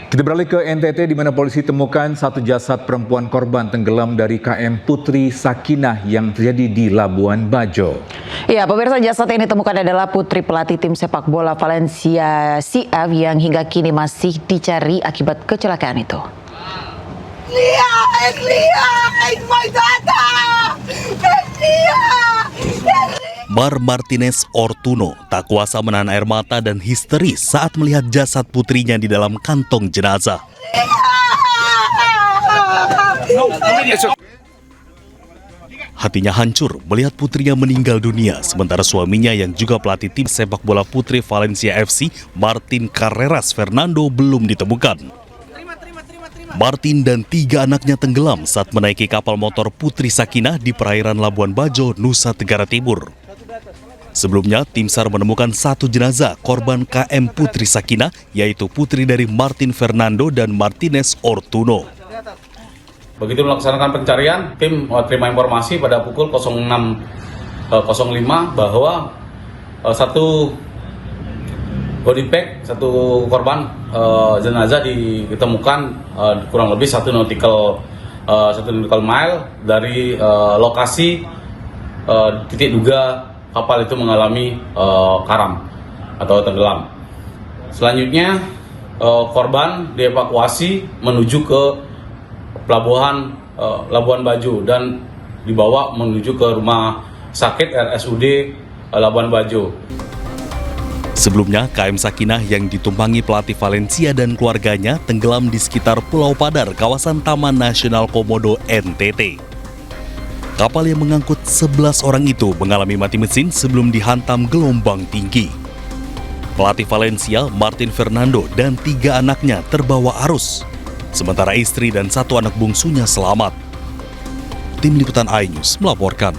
Kita beralih ke NTT di mana polisi temukan satu jasad perempuan korban tenggelam dari KM Putri Sakinah yang terjadi di Labuan Bajo. Ya, pemirsa, jasad yang ditemukan adalah putri pelatih tim sepak bola Valencia CF yang hingga kini masih dicari akibat kecelakaan itu. Lihat my daughter! Mar Martinez Ortuno tak kuasa menahan air mata dan histeris saat melihat jasad putrinya di dalam kantong jenazah. Hatinya hancur melihat putrinya meninggal dunia, sementara suaminya yang juga pelatih tim sepak bola putri Valencia FC, Martin Carreras Fernando, belum ditemukan. Martin dan 3 anaknya tenggelam saat menaiki kapal motor Putri Sakinah di perairan Labuan Bajo, Nusa Tenggara Timur. Sebelumnya, tim SAR menemukan satu jenazah korban KM Putri Sakinah, yaitu putri dari Martin Fernando dan Martinez Ortuno. Begitu melaksanakan pencarian, tim terima informasi pada pukul 06.05 bahwa satu body bag, satu korban jenazah ditemukan kurang lebih 1 nautical mile dari lokasi titik duga kapal itu mengalami karam atau tenggelam. Selanjutnya korban dievakuasi menuju ke pelabuhan Labuan Bajo dan dibawa menuju ke rumah sakit RSUD Labuan Bajo. Sebelumnya, KM Sakinah yang ditumpangi pelatih Valencia dan keluarganya tenggelam di sekitar Pulau Padar, kawasan Taman Nasional Komodo, NTT. Kapal yang mengangkut 11 orang itu mengalami mati mesin sebelum dihantam gelombang tinggi. Pelatih Valencia, Martin Fernando, dan 3 anaknya terbawa arus, sementara istri dan 1 anak bungsunya selamat. Tim Liputan iNews melaporkan.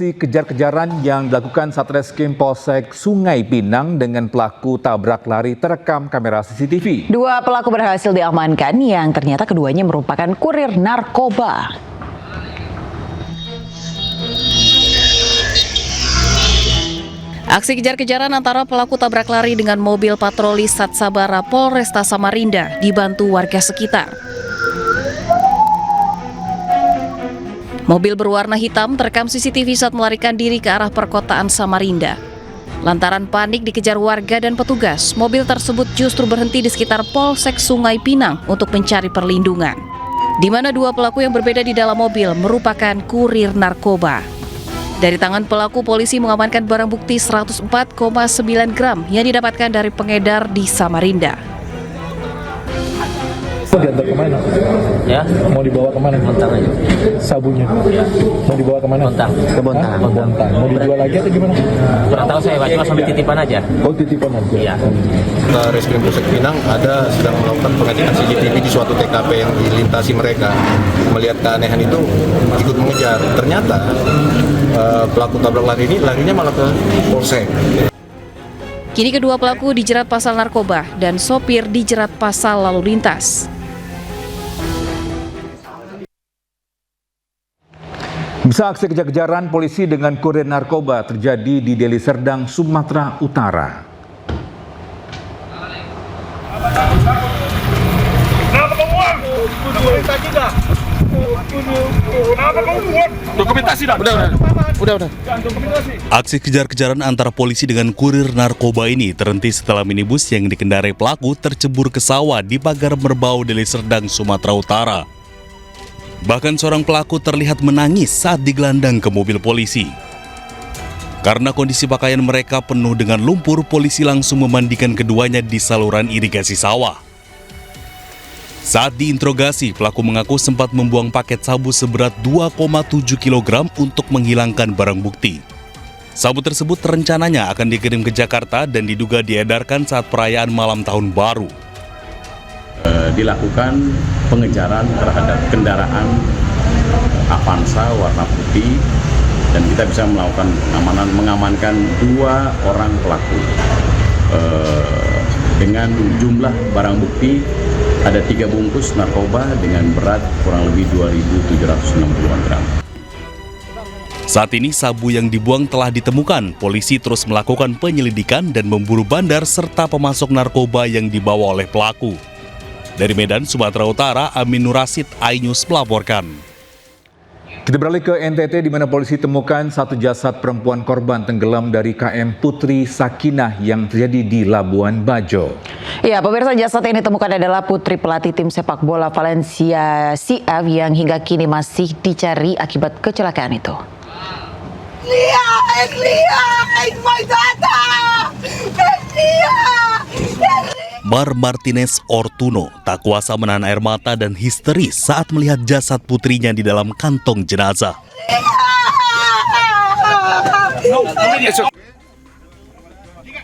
Kejar-kejaran yang dilakukan Satreskrim Polsek Sungai Pinang dengan pelaku tabrak lari terekam kamera CCTV. 2 pelaku berhasil diamankan yang ternyata keduanya merupakan kurir narkoba. Aksi kejar-kejaran antara pelaku tabrak lari dengan mobil patroli Satsabara Polresta Samarinda dibantu warga sekitar. Mobil berwarna hitam terekam CCTV saat melarikan diri ke arah perkotaan Samarinda. Lantaran panik dikejar warga dan petugas, mobil tersebut justru berhenti di sekitar Polsek Sungai Pinang untuk mencari perlindungan. Di mana 2 pelaku yang berbeda di dalam mobil merupakan kurir narkoba. Dari tangan pelaku, polisi mengamankan barang bukti 104,9 gram yang didapatkan dari pengedar di Samarinda. Diantar kemana? Ya. Mau dibawa kemana? Bontang aja. Sabunya? Ya. Mau dibawa kemana? Bontang. Ke Bontang. Bontang. Mau dijual lagi atau gimana? Kurang tahu saya, cuma sampai titipan aja. Oh, titipan aja? Iya. Reskrim Polsek Pinang sedang melakukan pengecekan CCTV di suatu TKP yang dilintasi mereka. Melihat keanehan itu ikut mengejar. Ternyata pelaku tabrak lari ini larinya malah ke Polsek. Kini kedua pelaku dijerat pasal narkoba dan sopir dijerat pasal lalu lintas. Bisa aksi kejar-kejaran polisi dengan kurir narkoba terjadi di Deli Serdang, Sumatera Utara. Udah. Aksi kejar-kejaran antara polisi dengan kurir narkoba ini terhenti setelah minibus yang dikendarai pelaku tercebur ke sawah di Pagar Merbau, Deli Serdang, Sumatera Utara. Bahkan seorang pelaku terlihat menangis saat digelandang ke mobil polisi. Karena kondisi pakaian mereka penuh dengan lumpur, polisi langsung memandikan keduanya di saluran irigasi sawah. Saat diinterogasi, pelaku mengaku sempat membuang paket sabu seberat 2,7 kg untuk menghilangkan barang bukti. Sabu tersebut rencananya akan dikirim ke Jakarta dan diduga diedarkan saat perayaan malam tahun baru. Dilakukan pengejaran terhadap kendaraan Avanza warna putih dan kita bisa melakukan mengamankan 2 orang pelaku dengan jumlah barang bukti ada 3 bungkus narkoba dengan berat kurang lebih 2.760 gram. Saat ini sabu yang dibuang telah ditemukan. Polisi terus melakukan penyelidikan dan memburu bandar serta pemasok narkoba yang dibawa oleh pelaku. Dari Medan, Sumatera Utara, Amin Nurasid, iNews melaporkan. Kita beralih ke NTT di mana polisi temukan satu jasad perempuan korban tenggelam dari KM Putri Sakinah yang terjadi di Labuan Bajo. Ya, pemirsa, jasad yang ditemukan adalah putri pelatih tim sepak bola Valencia CF yang hingga kini masih dicari akibat kecelakaan itu. Lihat, my daughter! Lihat! Mar Martinez Ortuno tak kuasa menahan air mata dan histeris saat melihat jasad putrinya di dalam kantong jenazah.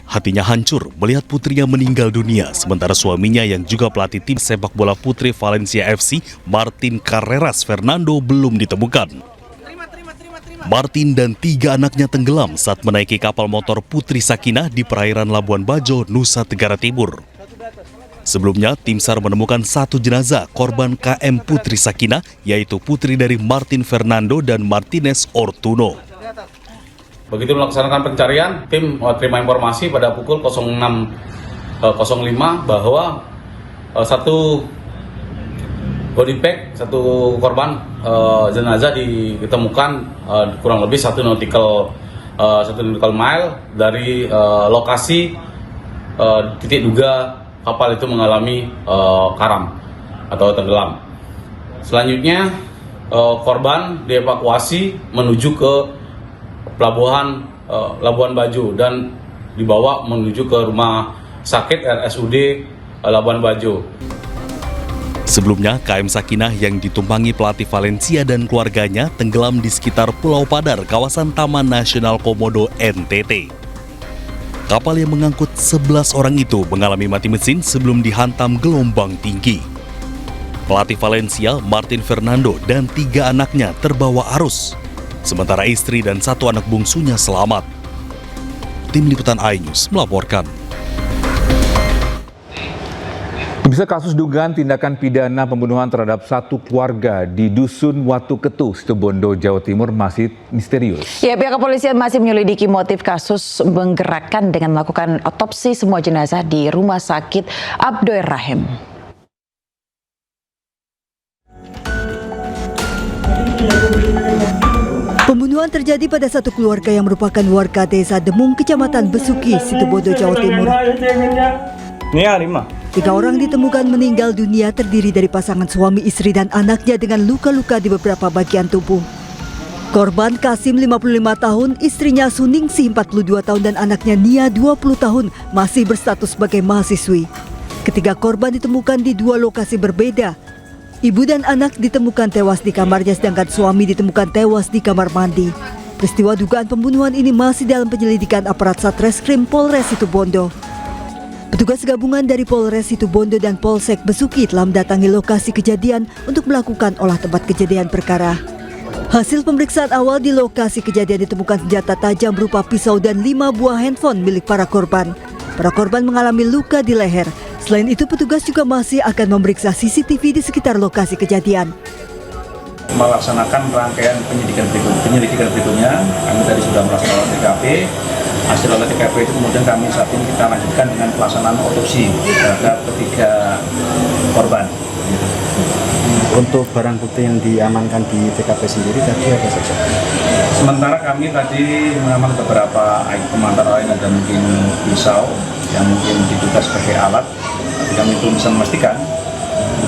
Hatinya hancur melihat putrinya meninggal dunia, sementara suaminya yang juga pelatih tim sepak bola putri Valencia FC, Martin Carreras Fernando, belum ditemukan. Martin dan 3 anaknya tenggelam saat menaiki kapal motor Putri Sakinah di perairan Labuan Bajo, Nusa Tenggara Timur. Sebelumnya, tim SAR menemukan satu jenazah korban KM Putri Sakinah, yaitu putri dari Martin Fernando dan Martinez Ortuno. Begitu melaksanakan pencarian, tim terima informasi pada pukul 06.05 bahwa satu body bag, satu korban jenazah ditemukan kurang lebih 1 nautical mile dari lokasi titik duga kapal itu mengalami karam atau tenggelam. Selanjutnya korban dievakuasi menuju ke pelabuhan Labuan Bajo dan dibawa menuju ke rumah sakit RSUD Labuan Bajo. Sebelumnya, KM Sakinah yang ditumpangi pelatih Valencia dan keluarganya tenggelam di sekitar Pulau Padar, kawasan Taman Nasional Komodo, NTT. Kapal yang mengangkut 11 orang itu mengalami mati mesin sebelum dihantam gelombang tinggi. Pelatih Valencia, Martin Fernando, dan 3 anaknya terbawa arus, sementara istri dan 1 anak bungsunya selamat. Tim Liputan iNews melaporkan. Bisa kasus dugaan tindakan pidana pembunuhan terhadap satu keluarga di Dusun Watu Ketu, Situbondo, Jawa Timur masih misterius. Ya, pihak kepolisian masih menyelidiki motif kasus menggerakkan dengan melakukan otopsi semua jenazah di Rumah Sakit Abdoer Rahim. Pembunuhan terjadi pada satu keluarga yang merupakan warga Desa Demung, Kecamatan Besuki, Situbondo, Jawa Timur. 3 orang ditemukan meninggal dunia terdiri dari pasangan suami istri dan anaknya dengan luka-luka di beberapa bagian tubuh. Korban Kasim 55 tahun, istrinya Suningsih 42 tahun dan anaknya Nia 20 tahun masih berstatus sebagai mahasiswi. Ketiga korban ditemukan di 2 lokasi berbeda. Ibu dan anak ditemukan tewas di kamarnya sedangkan suami ditemukan tewas di kamar mandi. Peristiwa dugaan pembunuhan ini masih dalam penyelidikan aparat Satreskrim Polres Situbondo. Petugas gabungan dari Polres Situbondo dan Polsek Besuki telah mendatangi lokasi kejadian untuk melakukan olah tempat kejadian perkara. Hasil pemeriksaan awal di lokasi kejadian ditemukan senjata tajam berupa pisau dan 5 buah handphone milik para korban. Para korban mengalami luka di leher. Selain itu, petugas juga masih akan memeriksa CCTV di sekitar lokasi kejadian. Melaksanakan rangkaian penyelidikan berikutnya, kami tadi sudah melaksanakan TKP. Hasil olah TKP itu kemudian kami saat ini kita lanjutkan dengan pelaksanaan otopsi terhadap 3 korban. Untuk barang bukti yang diamankan di TKP sendiri tadi apa saja? Sementara kami tadi mengamankan beberapa item, antara lain ada mungkin pisau yang mungkin diduga sebagai alat, tapi kami belum bisa memastikan.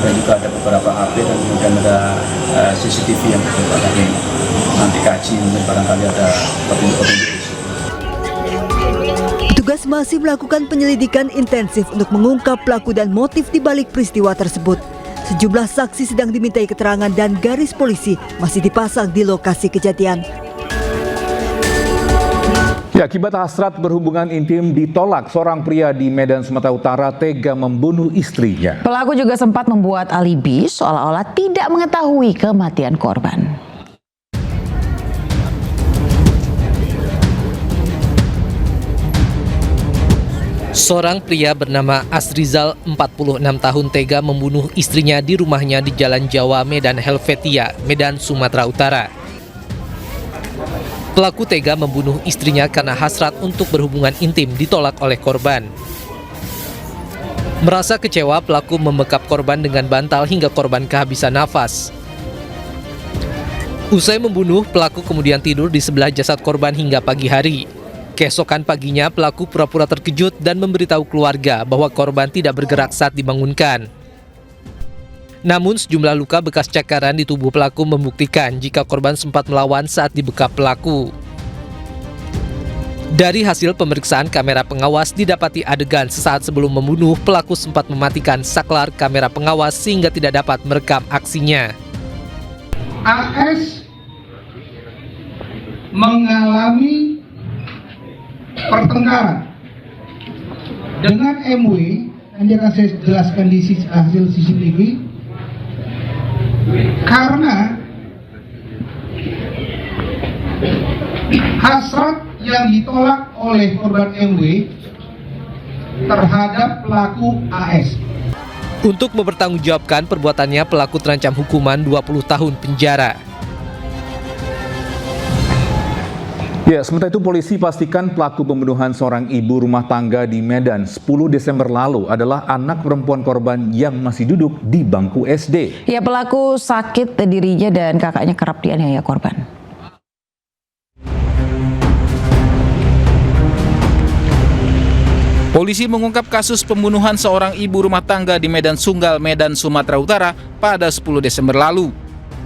Dan juga ada beberapa HP dan kemudian ada CCTV yang kita nanti kaji, mungkin barangkali ada petunjuk-petunjuk. Petugas masih melakukan penyelidikan intensif untuk mengungkap pelaku dan motif di balik peristiwa tersebut. Sejumlah saksi sedang dimintai keterangan dan garis polisi masih dipasang di lokasi kejadian. Ya, akibat hasrat berhubungan intim ditolak, seorang pria di Medan, Sumatera Utara tega membunuh istrinya. Pelaku juga sempat membuat alibi seolah-olah tidak mengetahui kematian korban. Seorang pria bernama Asrizal, 46 tahun, tega membunuh istrinya di rumahnya di Jalan Jawa, Medan Helvetia, Medan, Sumatera Utara. Pelaku tega membunuh istrinya karena hasrat untuk berhubungan intim ditolak oleh korban. Merasa kecewa, pelaku membekap korban dengan bantal hingga korban kehabisan nafas. Usai membunuh, pelaku kemudian tidur di sebelah jasad korban hingga pagi hari. Keesokan paginya, pelaku pura-pura terkejut dan memberitahu keluarga bahwa korban tidak bergerak saat dibangunkan. Namun sejumlah luka bekas cakaran di tubuh pelaku membuktikan jika korban sempat melawan saat dibekap pelaku. Dari hasil pemeriksaan kamera pengawas didapati adegan sesaat sebelum membunuh, pelaku sempat mematikan saklar kamera pengawas sehingga tidak dapat merekam aksinya. AS mengalami pertengkaran dengan MW, nanti akan saya jelaskan di hasil CCTV, karena hasrat yang ditolak oleh korban MW terhadap pelaku AS. Untuk mempertanggungjawabkan perbuatannya, pelaku terancam hukuman 20 tahun penjara. Ya, sementara itu polisi pastikan pelaku pembunuhan seorang ibu rumah tangga di Medan 10 Desember lalu adalah anak perempuan korban yang masih duduk di bangku SD. Ya, pelaku sakit dirinya dan kakaknya kerap dianiaya korban. Polisi mengungkap kasus pembunuhan seorang ibu rumah tangga di Medan Sunggal, Medan, Sumatera Utara pada 10 Desember lalu.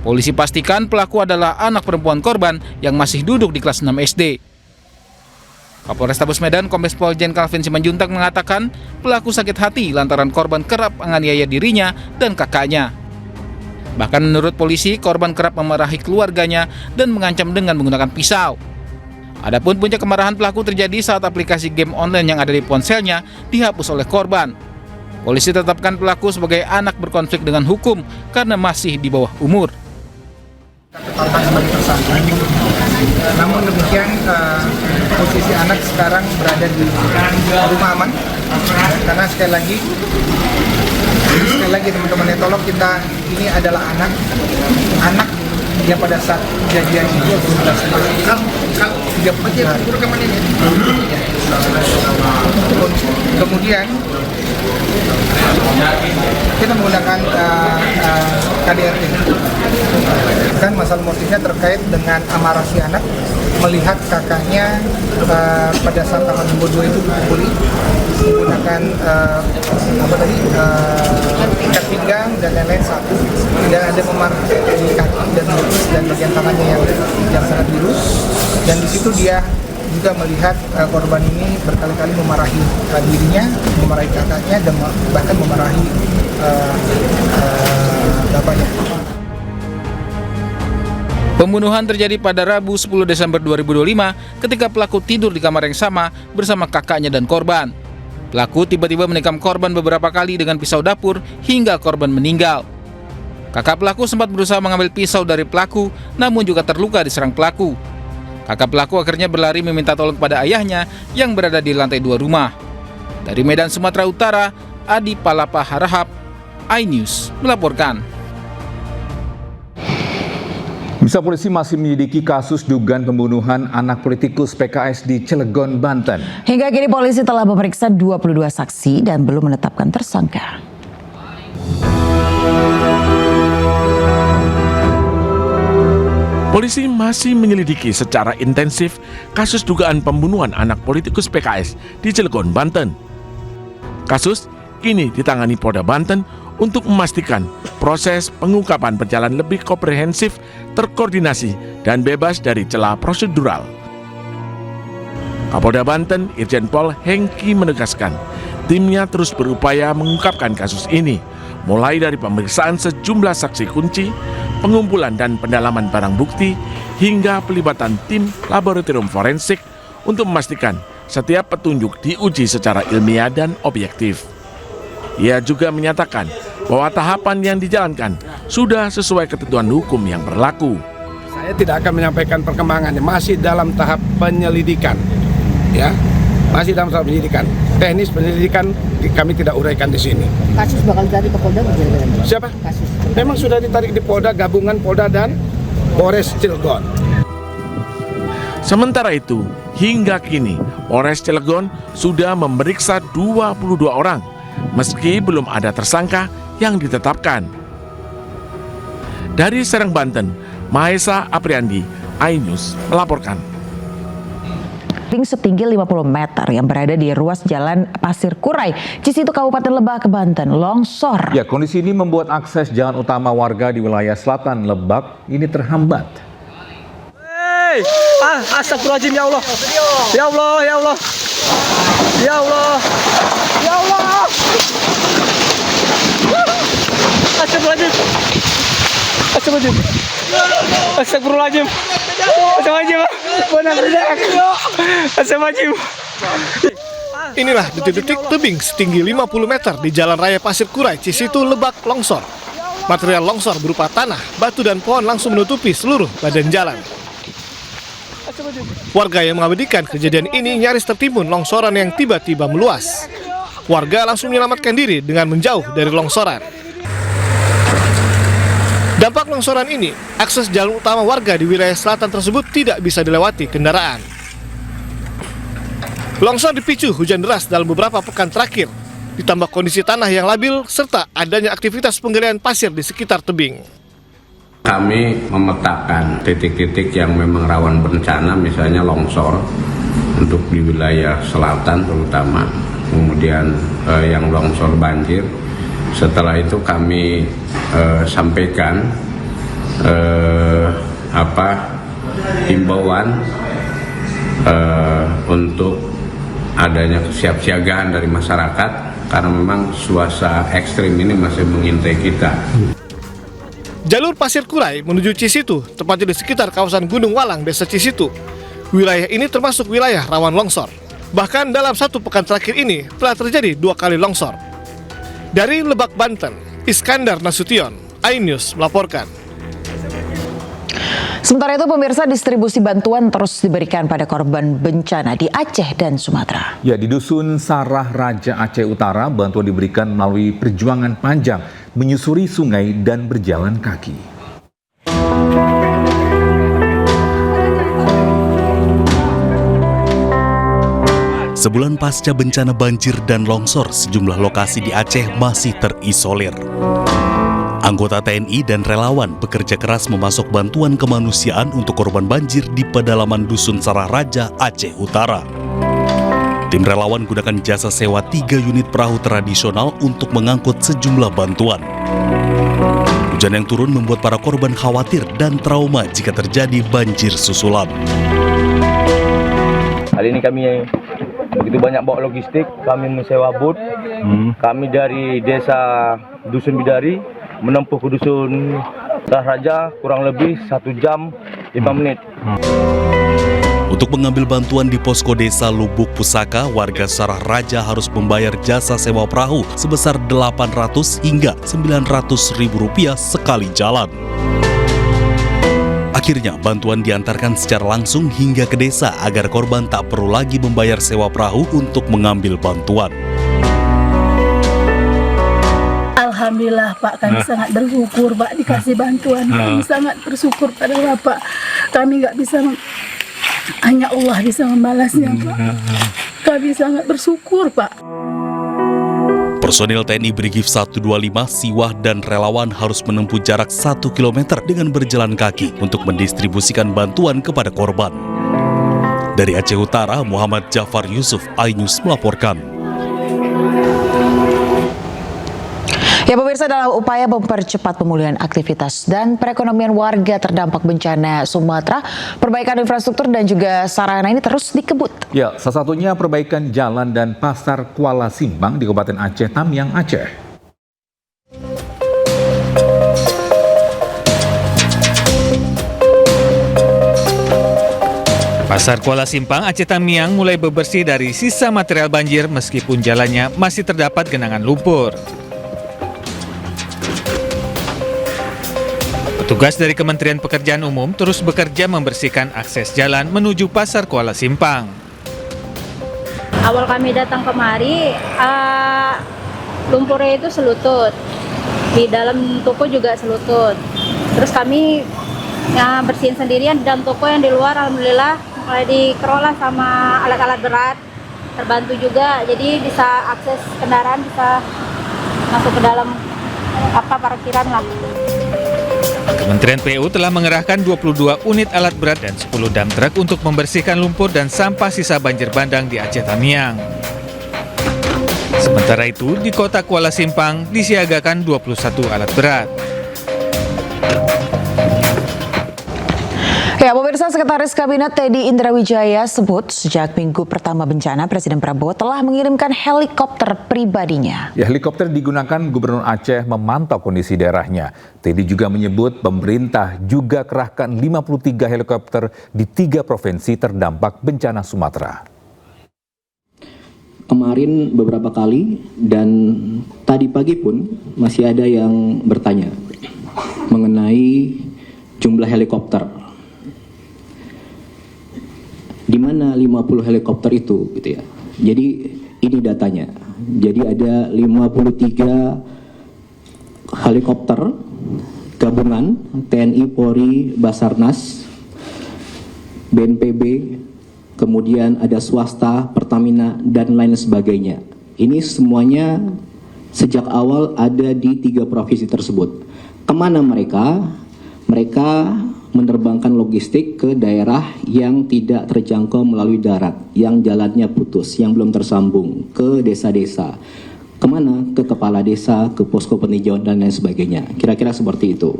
Polisi pastikan pelaku adalah anak perempuan korban yang masih duduk di kelas 6 SD. Kapolrestabes Medan, Kombes Pol Jen Calvin Simanjuntak mengatakan pelaku sakit hati lantaran korban kerap menganiaya dirinya dan kakaknya. Bahkan menurut polisi, korban kerap memarahi keluarganya dan mengancam dengan menggunakan pisau. Adapun puncak kemarahan pelaku terjadi saat aplikasi game online yang ada di ponselnya dihapus oleh korban. Polisi tetapkan pelaku sebagai anak berkonflik dengan hukum karena masih di bawah umur. Tetapkan sebagai tersangka. Namun demikian posisi anak sekarang berada di rumah aman karena sekali lagi teman-teman ya, tolong kita, ini adalah anak yang pada saat kejadian itu kemudian kita menggunakan KDRT. Kan masalah motifnya terkait dengan amarah si anak melihat kakaknya pada saat tanggal 2 itu dipukuli menggunakan ikat pinggang dan lain-lain satu, dan ada memar di kaki dan lutut dan bagian tangannya yang sangat biru, dan di situ dia juga melihat korban ini berkali-kali memarahi dirinya, memarahi kakaknya, dan bahkan memarahi bapaknya. Pembunuhan terjadi pada Rabu 10 Desember 2025 ketika pelaku tidur di kamar yang sama bersama kakaknya dan korban. Pelaku tiba-tiba menikam korban beberapa kali dengan pisau dapur hingga korban meninggal. Kakak pelaku sempat berusaha mengambil pisau dari pelaku, namun juga terluka diserang pelaku. Kakak pelaku akhirnya berlari meminta tolong kepada ayahnya yang berada di lantai 2 rumah. Dari Medan, Sumatera Utara, Adi Palapa Harahap, iNews melaporkan. Bisa polisi masih menyelidiki kasus dugaan pembunuhan anak politikus PKS di Cilegon, Banten. Hingga kini polisi telah memeriksa 22 saksi dan belum menetapkan tersangka. Polisi masih menyelidiki secara intensif kasus dugaan pembunuhan anak politikus PKS di Cilegon, Banten. Kasus kini ditangani Polda Banten untuk memastikan proses pengungkapan berjalan lebih komprehensif, terkoordinasi, dan bebas dari celah prosedural. Kapolda Banten, Irjen Pol Hengki menegaskan, timnya terus berupaya mengungkapkan kasus ini, mulai dari pemeriksaan sejumlah saksi kunci, pengumpulan dan pendalaman barang bukti, hingga pelibatan tim laboratorium forensik untuk memastikan setiap petunjuk diuji secara ilmiah dan objektif. Ia juga menyatakan bahwa tahapan yang dijalankan sudah sesuai ketentuan hukum yang berlaku. Saya tidak akan menyampaikan perkembangannya, masih dalam tahap penyelidikan, ya, masih dalam tahap penyelidikan. Teknis penyelidikan kami tidak uraikan di sini. Kasus bakal ditarik ke Polda bagaimana? Siapa? Kasus. Memang sudah ditarik di Polda, gabungan Polda dan Polres Cilegon. Sementara itu, hingga kini Polres Cilegon sudah memeriksa 22 orang, meski belum ada tersangka yang ditetapkan. Dari Serang, Banten, Mahesa Apriandi, iNews melaporkan. Setinggi 50 meter yang berada di ruas Jalan Pasir Kurai, Cisitu, Kabupaten Lebak, Banten, longsor. Ya, kondisi ini membuat akses jalan utama warga di wilayah selatan Lebak ini terhambat. Astagfirullahaladzim, ya Allah. Ya Allah, ya Allah. Ya Allah. Ya Allah. Astagfirullahaladzim. Astagfirullahaladzim. Astagfirullahaladzim. Astagfirullahaladzim. Astagfirullahaladzim. Inilah detik-detik tebing setinggi 50 meter di Jalan Raya Pasir Kurai, Cisitu, Lebak, longsor. Material longsor berupa tanah, batu, dan pohon langsung menutupi seluruh badan jalan. Warga yang mengabadikan kejadian ini nyaris tertimbun longsoran yang tiba-tiba meluas. Warga langsung menyelamatkan diri dengan menjauh dari longsoran. Dampak longsoran ini, akses jalan utama warga di wilayah selatan tersebut tidak bisa dilewati kendaraan. Longsor dipicu hujan deras dalam beberapa pekan terakhir, ditambah kondisi tanah yang labil serta adanya aktivitas penggalian pasir di sekitar tebing. Kami memetakan titik-titik yang memang rawan bencana, misalnya longsor untuk di wilayah selatan terutama, kemudian yang longsor banjir. Setelah itu kami sampaikan himbauan untuk adanya kesiapsiagaan dari masyarakat karena memang suasana ekstrim ini masih mengintai kita. Jalur Pasir Kurai menuju Cisitu, tepatnya di sekitar kawasan Gunung Walang, Desa Cisitu. Wilayah ini termasuk wilayah rawan longsor. Bahkan dalam satu pekan terakhir ini telah terjadi 2 kali longsor. Dari Lebak, Banten, Iskandar Nasution, iNews melaporkan. Sementara itu, pemirsa, distribusi bantuan terus diberikan pada korban bencana di Aceh dan Sumatera. Ya, di Dusun Sarah Raja Aceh Utara, bantuan diberikan melalui perjuangan panjang, menyusuri sungai dan berjalan kaki. Sebulan pasca bencana banjir dan longsor, sejumlah lokasi di Aceh masih terisolir. Anggota TNI dan relawan bekerja keras memasok bantuan kemanusiaan untuk korban banjir di pedalaman Dusun Sarah Raja, Aceh Utara. Tim relawan gunakan jasa sewa 3 unit perahu tradisional untuk mengangkut sejumlah bantuan. Hujan yang turun membuat para korban khawatir dan trauma jika terjadi banjir susulan. Hari ini kami begitu banyak bawa logistik, kami menyewa bot. Kami dari desa Dusun Bidari menempuh ke Dusun Sarah Raja kurang lebih 1 jam 5 menit. Untuk mengambil bantuan di posko desa Lubuk Pusaka, warga Sarah Raja harus membayar jasa sewa perahu sebesar 800 hingga 900 ribu rupiah sekali jalan. Akhirnya bantuan diantarkan secara langsung hingga ke desa agar korban tak perlu lagi membayar sewa perahu untuk mengambil bantuan. Alhamdulillah Pak, kami sangat bersyukur Pak dikasih bantuan. Kami sangat bersyukur pada Bapak. Kami nggak bisa, hanya Allah bisa membalasnya Pak. Kami sangat bersyukur Pak. Personil TNI Brigif 125, Siwah dan relawan harus menempuh jarak 1 km dengan berjalan kaki untuk mendistribusikan bantuan kepada korban. Dari Aceh Utara, Muhammad Jafar Yusuf, iNews melaporkan. Ya, pemirsa, dalam upaya mempercepat pemulihan aktivitas dan perekonomian warga terdampak bencana Sumatera, perbaikan infrastruktur dan juga sarana ini terus dikebut. Ya, salah satunya perbaikan jalan dan pasar Kuala Simpang di Kabupaten Aceh Tamiang, Aceh. Pasar Kuala Simpang, Aceh Tamiang mulai bebersih dari sisa material banjir meskipun jalannya masih terdapat genangan lumpur. Petugas dari Kementerian Pekerjaan Umum terus bekerja membersihkan akses jalan menuju Pasar Kuala Simpang. Awal kami datang kemari, lumpurnya itu selutut. Di dalam toko juga selutut. Terus kami bersihin sendirian di dalam toko, yang di luar alhamdulillah mulai dikelola sama alat-alat berat, terbantu juga, jadi bisa akses kendaraan bisa masuk ke dalam parkiran lah. Kementerian PU telah mengerahkan 22 unit alat berat dan 10 dump truck untuk membersihkan lumpur dan sampah sisa banjir bandang di Aceh Tamiang. Sementara itu, di kota Kuala Simpang disiagakan 21 alat berat. Ya, pemirsa, Sekretaris Kabinet Teddy Indrawijaya sebut sejak minggu pertama bencana, Presiden Prabowo telah mengirimkan helikopter pribadinya. Ya, helikopter digunakan Gubernur Aceh memantau kondisi daerahnya. Teddy juga menyebut pemerintah juga kerahkan 53 helikopter di 3 provinsi terdampak bencana Sumatera. Kemarin beberapa kali dan tadi pagi pun masih ada yang bertanya mengenai jumlah helikopter. Di mana 50 helikopter itu gitu ya. Jadi ini datanya. Jadi ada 53 helikopter gabungan TNI, Polri, Basarnas, BNPB, kemudian ada swasta, Pertamina, dan lain sebagainya. Ini semuanya sejak awal ada di 3 provinsi tersebut. Kemana mereka? Mereka menerbangkan logistik ke daerah yang tidak terjangkau melalui darat, yang jalannya putus, yang belum tersambung, ke desa-desa. Kemana? Ke kepala desa, ke posko peninjauan, dan lain sebagainya. Kira-kira seperti itu.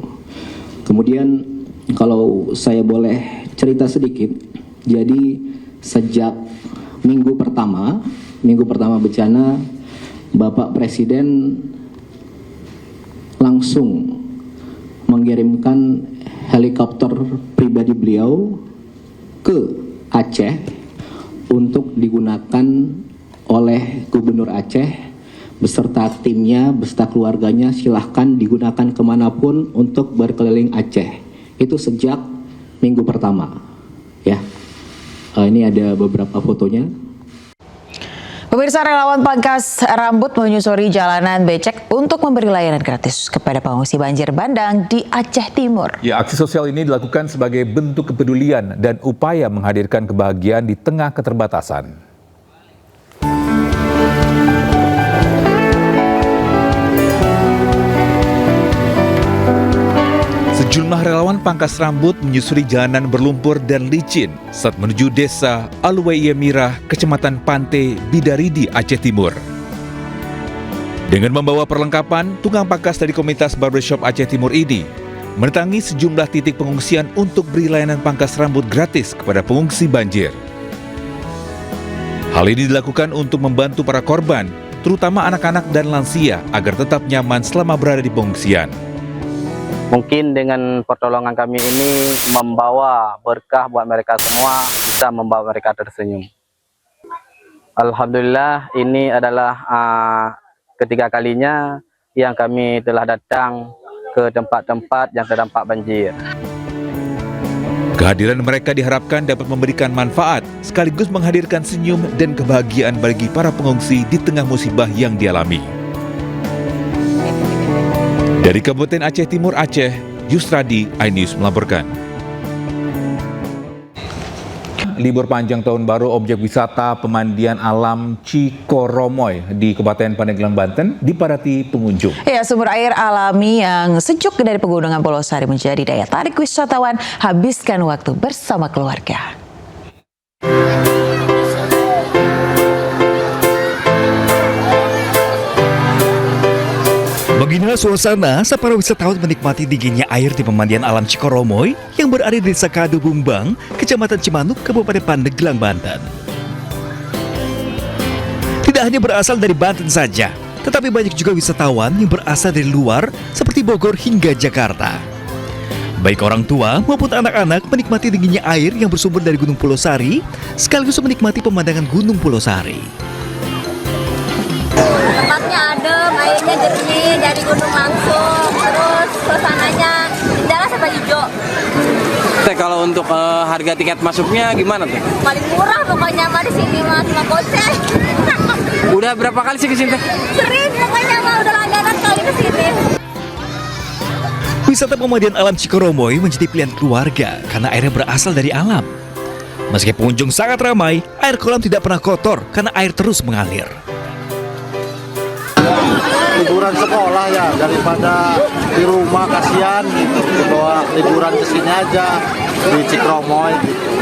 Kemudian kalau saya boleh cerita sedikit, jadi sejak minggu pertama bencana, Bapak Presiden langsung mengirimkan helikopter pribadi beliau ke Aceh untuk digunakan oleh Gubernur Aceh beserta timnya, beserta keluarganya. Silahkan digunakan kemanapun untuk berkeliling Aceh. Itu sejak minggu pertama. Ya, ini ada beberapa fotonya. Pemirsa, relawan pangkas rambut menyusuri jalanan becek untuk memberi layanan gratis kepada pengungsi banjir bandang di Aceh Timur. Ya, aksi sosial ini dilakukan sebagai bentuk kepedulian dan upaya menghadirkan kebahagiaan di tengah keterbatasan. Sejumlah relawan pangkas rambut menyusuri jalanan berlumpur dan licin saat menuju desa Alwaiya Mirah, Kecamatan Pante, Bidaridi, Aceh Timur. Dengan membawa perlengkapan, tukang pangkas dari komunitas barbershop Aceh Timur ini mendatangi sejumlah titik pengungsian untuk beri layanan pangkas rambut gratis kepada pengungsi banjir. Hal ini dilakukan untuk membantu para korban, terutama anak-anak dan lansia, agar tetap nyaman selama berada di pengungsian. Mungkin dengan pertolongan kami ini membawa berkah buat mereka semua, bisa membawa mereka tersenyum. Alhamdulillah, ini adalah ketiga kalinya yang kami telah datang ke tempat-tempat yang terdampak banjir. Kehadiran mereka diharapkan dapat memberikan manfaat, sekaligus menghadirkan senyum dan kebahagiaan bagi para pengungsi di tengah musibah yang dialami. Dari Kabupaten Aceh Timur, Aceh, Yusradi, iNews melaporkan. Libur panjang tahun baru objek wisata pemandian alam Cikoromoy di Kabupaten Pandeglang, Banten dipadati pengunjung. Ya, sumber air alami yang sejuk dari pegunungan Pulau Sari menjadi daya tarik wisatawan. Habiskan waktu bersama keluarga. Beginilah suasana saat para wisatawan menikmati dinginnya air di pemandian alam Cikoromoy yang berada di Desa Kadu Bumbang, Kecamatan Cimanuk, Kabupaten Pandeglang, Banten. Tidak hanya berasal dari Banten saja, tetapi banyak juga wisatawan yang berasal dari luar seperti Bogor hingga Jakarta. Baik orang tua maupun anak-anak menikmati dinginnya air yang bersumber dari Gunung Pulau Sari, sekaligus menikmati pemandangan Gunung Pulau Sari. Tempatnya adem, airnya jernih dari gunung langsung, terus suasananya indah sama hijau. Teh, kalau untuk harga tiket masuknya gimana tuh? Paling murah pokoknya mah di sini mah, cuma goceng. Udah berapa kali sih kesini teh? Sering pokoknya mah, udah langganan kali kesini. Wisata pemandian alam Cikoromoy menjadi pilihan keluarga karena airnya berasal dari alam. Meski pengunjung sangat ramai, air kolam tidak pernah kotor karena air terus mengalir. Liburan sekolah ya, daripada di rumah kasihan gitu, bawa liburan ke sini aja di Cikromoy.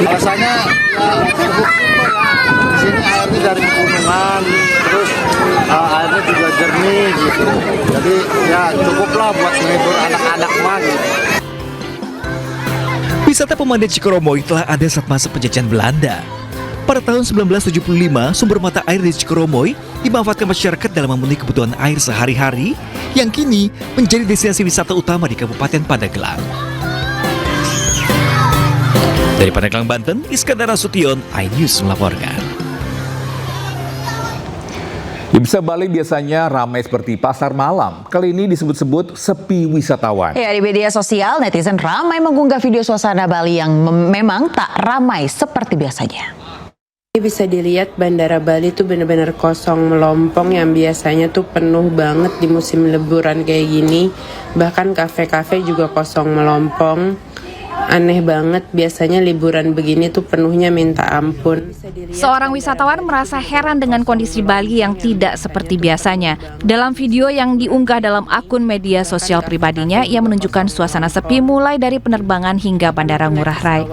Alasannya ya cukup simpel lah. Di sini airnya dari pegunungan, terus airnya juga jernih gitu. Jadi ya cukuplah buat menghibur anak-anak mah gitu. Wisata pemandian Cikromoy telah ada saat masa penjajahan Belanda. Pada tahun 1975, sumber mata air di Cikromoy dimanfaatkan masyarakat dalam memenuhi kebutuhan air sehari-hari yang kini menjadi destinasi wisata utama di Kabupaten Pandeglang. Dari Pandeglang, Banten, Iskandar Nasution, iNews melaporkan. Di Bisa Bali biasanya ramai seperti pasar malam. Kali ini disebut-sebut sepi wisatawan. Ya, di media sosial netizen ramai mengunggah video suasana Bali yang memang tak ramai seperti biasanya. Bisa dilihat Bandara Bali tuh benar-benar kosong melompong, yang biasanya tuh penuh banget di musim liburan kayak gini. Bahkan kafe-kafe juga kosong melompong. Aneh banget, biasanya liburan begini tuh penuhnya minta ampun. Seorang wisatawan merasa heran dengan kondisi Bali yang tidak seperti biasanya. Dalam video yang diunggah dalam akun media sosial pribadinya, ia menunjukkan suasana sepi mulai dari penerbangan hingga Bandara Ngurah Rai.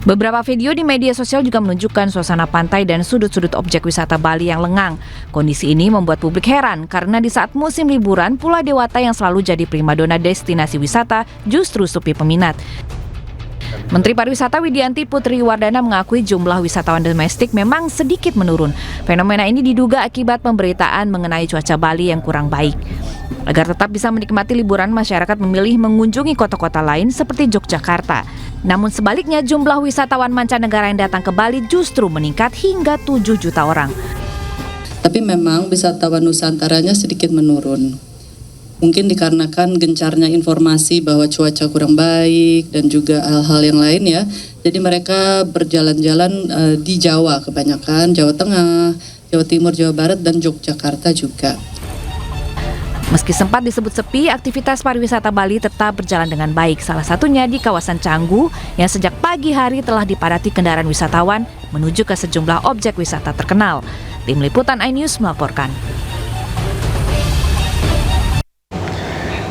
Beberapa video di media sosial juga menunjukkan suasana pantai dan sudut-sudut objek wisata Bali yang lengang. Kondisi ini membuat publik heran karena di saat musim liburan, Pulau Dewata yang selalu jadi primadona destinasi wisata justru sepi peminat. Menteri Pariwisata Widianti Putri Wardana mengakui jumlah wisatawan domestik memang sedikit menurun. Fenomena ini diduga akibat pemberitaan mengenai cuaca Bali yang kurang baik. Agar tetap bisa menikmati liburan, masyarakat memilih mengunjungi kota-kota lain seperti Yogyakarta. Namun sebaliknya, jumlah wisatawan mancanegara yang datang ke Bali justru meningkat hingga 7 juta orang. Tapi memang wisatawan Nusantaranya sedikit menurun. Mungkin dikarenakan gencarnya informasi bahwa cuaca kurang baik dan juga hal-hal yang lain ya. Jadi mereka berjalan-jalan di Jawa kebanyakan, Jawa Tengah, Jawa Timur, Jawa Barat, dan Yogyakarta juga. Meski sempat disebut sepi, aktivitas pariwisata Bali tetap berjalan dengan baik. Salah satunya di kawasan Canggu yang sejak pagi hari telah dipadati kendaraan wisatawan menuju ke sejumlah objek wisata terkenal. Tim Liputan iNews melaporkan.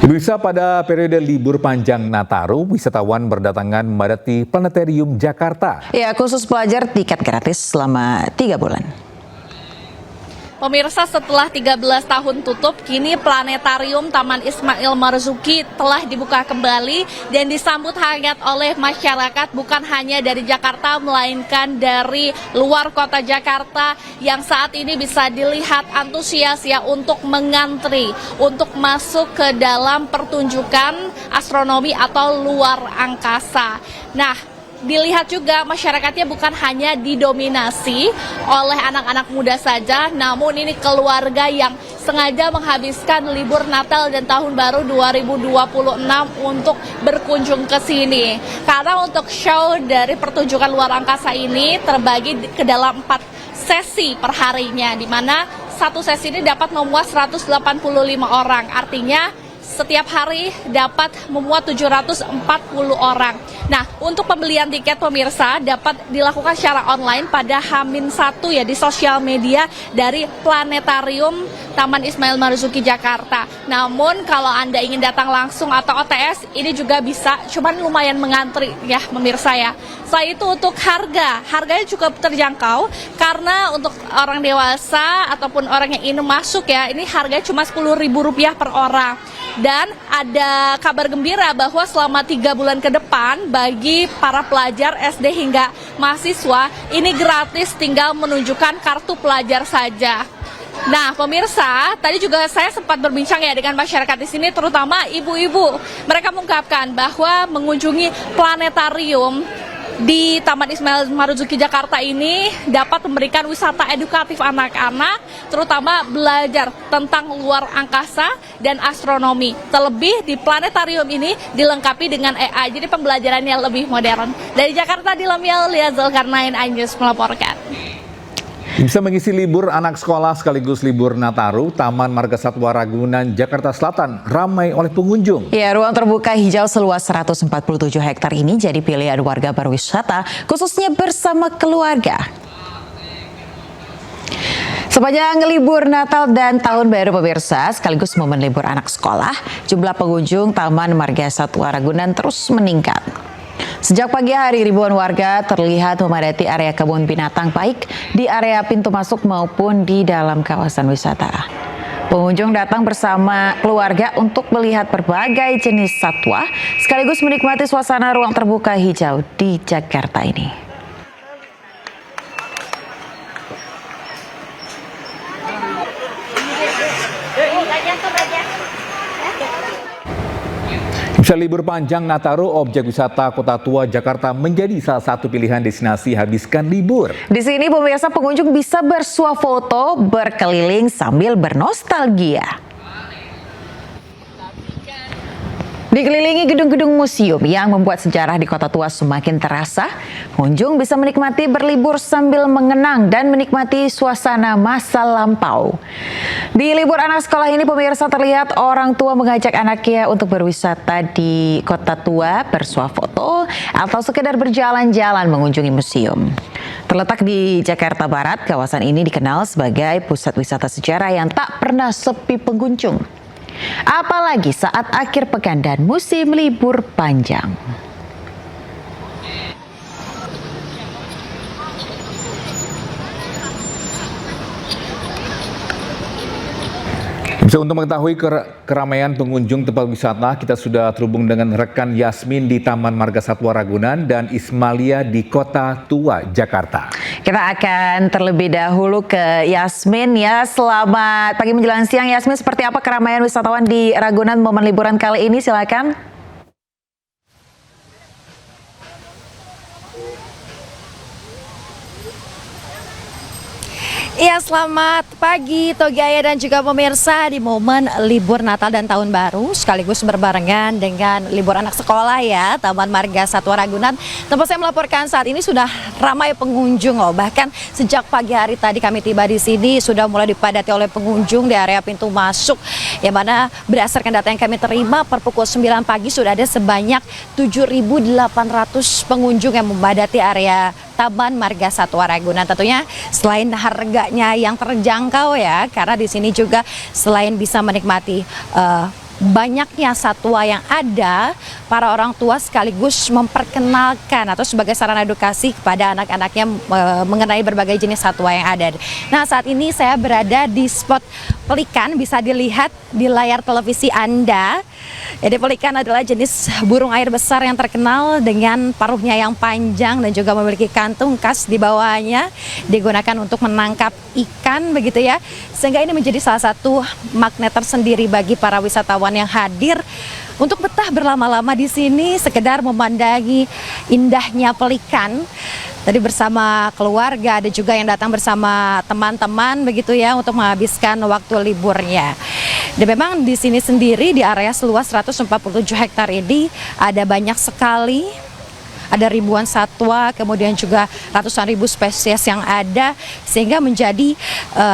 Bisa pada periode libur panjang Nataru, wisatawan berdatangan memadati Planetarium Jakarta. Ya, khusus pelajar tiket gratis selama 3 bulan. Pemirsa, setelah 13 tahun tutup, kini Planetarium Taman Ismail Marzuki telah dibuka kembali dan disambut hangat oleh masyarakat bukan hanya dari Jakarta melainkan dari luar kota Jakarta yang saat ini bisa dilihat antusias ya untuk mengantri untuk masuk ke dalam pertunjukan astronomi atau luar angkasa. Nah, dilihat juga masyarakatnya bukan hanya didominasi oleh anak-anak muda saja, namun ini keluarga yang sengaja menghabiskan libur Natal dan Tahun Baru 2026 untuk berkunjung ke sini. Karena untuk show dari pertunjukan luar angkasa ini terbagi ke dalam 4 sesi perharinya, di mana satu sesi ini dapat memuat 185 orang. Artinya setiap hari dapat memuat 740 orang. Nah, untuk pembelian tiket pemirsa dapat dilakukan secara online pada H-1 ya di sosial media dari Planetarium Taman Ismail Marzuki Jakarta. Namun kalau Anda ingin datang langsung atau OTS ini juga bisa, cuman lumayan mengantri ya pemirsa ya. Selain itu untuk harganya cukup terjangkau karena untuk orang dewasa ataupun orang yang ingin masuk ya, ini harganya cuma Rp10.000 per orang. Dan ada kabar gembira bahwa selama 3 bulan ke depan bagi para pelajar SD hingga mahasiswa ini gratis, tinggal menunjukkan kartu pelajar saja. Nah, pemirsa, tadi juga saya sempat berbincang ya dengan masyarakat di sini, terutama ibu-ibu. Mereka mengungkapkan bahwa mengunjungi planetarium di Taman Ismail Marzuki Jakarta ini dapat memberikan wisata edukatif anak-anak, terutama belajar tentang luar angkasa dan astronomi. Terlebih di planetarium ini dilengkapi dengan AI, jadi pembelajarannya lebih modern. Dari Jakarta, Dilamil Liazul Karnain, iNews melaporkan. Bisa mengisi libur anak sekolah sekaligus libur Nataru, Taman Marga Satwa Ragunan, Jakarta Selatan ramai oleh pengunjung. Ya, ruang terbuka hijau seluas 147 hektar ini jadi pilihan warga berwisata, khususnya bersama keluarga. Sepanjang libur Natal dan Tahun Baru pemirsa, sekaligus momen libur anak sekolah, jumlah pengunjung Taman Marga Satwa Ragunan terus meningkat. Sejak pagi hari, ribuan warga terlihat memadati area kebun binatang baik di area pintu masuk maupun di dalam kawasan wisata. Pengunjung datang bersama keluarga untuk melihat berbagai jenis satwa, sekaligus menikmati suasana ruang terbuka hijau di Jakarta ini. Bisa libur panjang Nataru, objek wisata Kota Tua Jakarta menjadi salah satu pilihan destinasi habiskan libur. Di sini pemirsa pengunjung bisa bersuah foto, berkeliling sambil bernostalgia. Dikelilingi gedung-gedung museum yang membuat sejarah di Kota Tua semakin terasa, pengunjung bisa menikmati berlibur sambil mengenang dan menikmati suasana masa lampau. Di libur anak sekolah ini pemirsa terlihat orang tua mengajak anaknya untuk berwisata di Kota Tua, bersuah foto, atau sekedar berjalan-jalan mengunjungi museum. Terletak di Jakarta Barat, kawasan ini dikenal sebagai pusat wisata sejarah yang tak pernah sepi pengunjung. Apalagi saat akhir pekan dan musim libur panjang. Bisa untuk mengetahui keramaian pengunjung tempat wisata, kita sudah terhubung dengan rekan Yasmin di Taman Marga Satwa Ragunan dan Ismalia di Kota Tua, Jakarta. Kita akan terlebih dahulu ke Yasmin ya. Selamat pagi menjelang siang Yasmin, seperti apa keramaian wisatawan di Ragunan momen liburan kali ini? Silakan. Iya, selamat pagi Togaya dan juga pemirsa di momen libur Natal dan Tahun Baru sekaligus berbarengan dengan libur anak sekolah ya, Taman Marga Satwa Ragunan. Tempat saya melaporkan saat ini sudah ramai pengunjung loh. Bahkan sejak pagi hari tadi kami tiba di sini sudah mulai dipadati oleh pengunjung di area pintu masuk, yang mana berdasarkan data yang kami terima per pukul 9 pagi sudah ada sebanyak 7.800 pengunjung yang memadati area Taman Marga Satwa Ragunan. Tentunya selain harganya yang terjangkau ya, karena di sini juga selain bisa menikmati banyaknya satwa yang ada, para orang tua sekaligus memperkenalkan atau sebagai sarana edukasi kepada anak-anaknya mengenai berbagai jenis satwa yang ada. Nah, saat ini saya berada di spot pelikan, bisa dilihat di layar televisi Anda. Jadi pelikan adalah jenis burung air besar yang terkenal dengan paruhnya yang panjang dan juga memiliki kantung khas di bawahnya, digunakan untuk menangkap ikan begitu ya. Sehingga ini menjadi salah satu magnet tersendiri bagi para wisatawan yang hadir untuk betah berlama-lama di sini, sekedar memandangi indahnya pelikan. Tadi bersama keluarga, ada juga yang datang bersama teman-teman begitu ya untuk menghabiskan waktu liburnya. Dan memang di sini sendiri di area seluas 147 hektar ini ada banyak sekali, ada ribuan satwa, kemudian juga ratusan ribu spesies yang ada, sehingga menjadi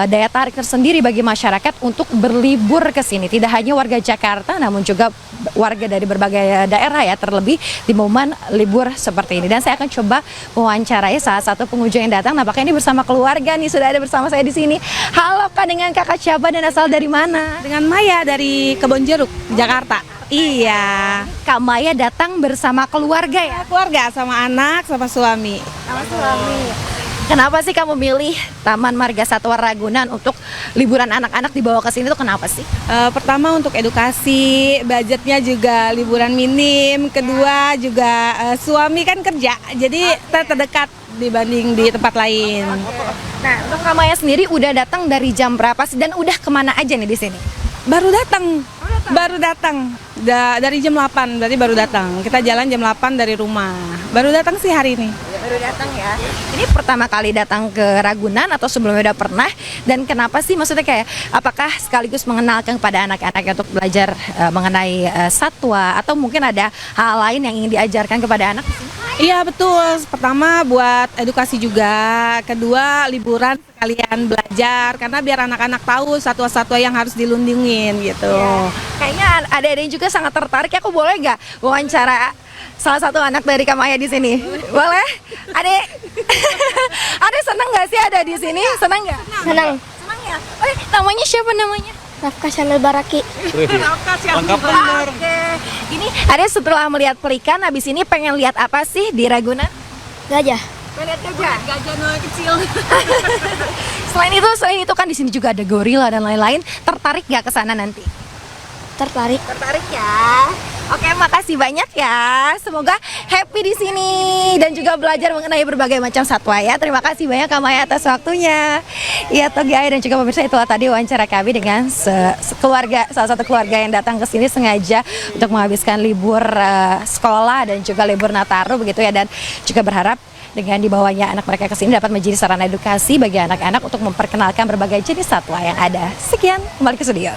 daya tarik tersendiri bagi masyarakat untuk berlibur ke sini. Tidak hanya warga Jakarta, namun juga warga dari berbagai daerah ya, terlebih di momen libur seperti ini. Dan saya akan coba mewawancarai salah satu pengunjung yang datang. Nampaknya ini bersama keluarga nih, sudah ada bersama saya di sini. Halo Kak, dengan Kakak siapa dan asal dari mana? Dengan Maya dari Kebon Jeruk, Jakarta. Iya. Kak Maya datang bersama keluarga ya? Keluarga, sama anak, sama suami. Sama suami. Kenapa sih kamu milih Taman Marga Satwa Ragunan untuk liburan anak-anak dibawa ke sini tuh kenapa sih? Pertama untuk edukasi, budgetnya juga liburan minim. Kedua juga suami kan kerja, jadi terdekat dibanding di tempat lain. Nah, untuk Kak Maya sendiri udah datang dari jam berapa sih dan udah kemana aja nih di sini? Baru datang. Dari jam 8, berarti baru datang. Kita jalan jam 8 dari rumah. Baru datang sih hari ini. baru datang ya. Ini pertama kali datang ke Ragunan atau sebelumnya udah pernah? Dan kenapa sih maksudnya kayak apakah sekaligus mengenalkan kepada anak-anak untuk belajar mengenai satwa atau mungkin ada hal lain yang ingin diajarkan kepada anak? Iya betul, pertama buat edukasi juga, kedua liburan sekalian belajar karena biar anak-anak tahu satwa-satwa yang harus dilindungin gitu. Ya, kayaknya adik-adik juga sangat tertarik. Aku boleh nggak wawancara salah satu anak dari Kamaya di sini? Boleh? Adik, adik senang nggak sih ada di sini? Senang nggak? Senang. Senang ya. Oh, namanya siapa namanya? Nafkah Syamil Baraki. Oke. Ini ada setelah melihat pelikan, habis ini pengen lihat apa sih di Ragunan? Gajah. Pengen lihat gajah. Gajah kecil. Selain itu kan di sini juga ada gorila dan lain-lain. Tertarik nggak ke sana nanti? Tertarik. Tertarik ya. Oke, makasih banyak ya. Semoga happy di sini dan juga belajar mengenai berbagai macam satwa ya. Terima kasih banyak Kak Maya atas waktunya. Ya, Togi Ayah dan juga pemirsa, itulah tadi wawancara kami dengan keluarga, salah satu keluarga yang datang ke sini sengaja untuk menghabiskan libur sekolah dan juga libur Nataru begitu ya, dan juga berharap dengan dibawanya anak mereka ke sini dapat menjadi sarana edukasi bagi anak-anak untuk memperkenalkan berbagai jenis satwa yang ada. Sekian, kembali ke studio.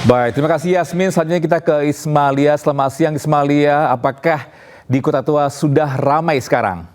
Baik, terima kasih Yasmin. Selanjutnya kita ke Ismalia. Selamat siang Ismalia, apakah di Kota Tua sudah ramai sekarang?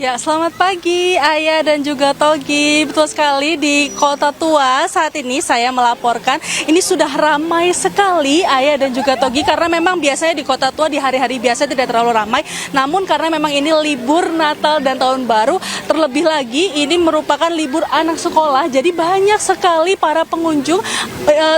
Ya, selamat pagi Ayah dan juga Togi. Betul sekali, di Kota Tua saat ini saya melaporkan ini sudah ramai sekali Ayah dan juga Togi, karena memang biasanya di Kota Tua di hari-hari biasa tidak terlalu ramai. Namun karena memang ini libur Natal dan Tahun Baru, terlebih lagi ini merupakan libur anak sekolah, jadi banyak sekali para pengunjung,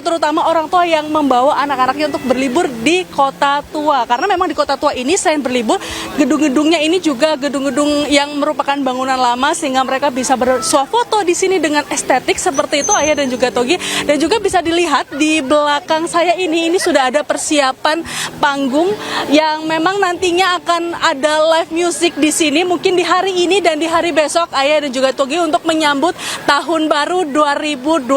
terutama orang tua yang membawa anak-anaknya untuk berlibur di Kota Tua. Karena memang di Kota Tua ini selain berlibur, gedung-gedungnya ini juga gedung-gedung yang merupakan bangunan lama, sehingga mereka bisa bersuah foto di sini dengan estetik seperti itu Ayah dan juga Togi. Dan juga bisa dilihat di belakang saya ini sudah ada persiapan panggung yang memang nantinya akan ada live music di sini mungkin di hari ini dan di hari besok Ayah dan juga Togi untuk menyambut Tahun Baru 2026.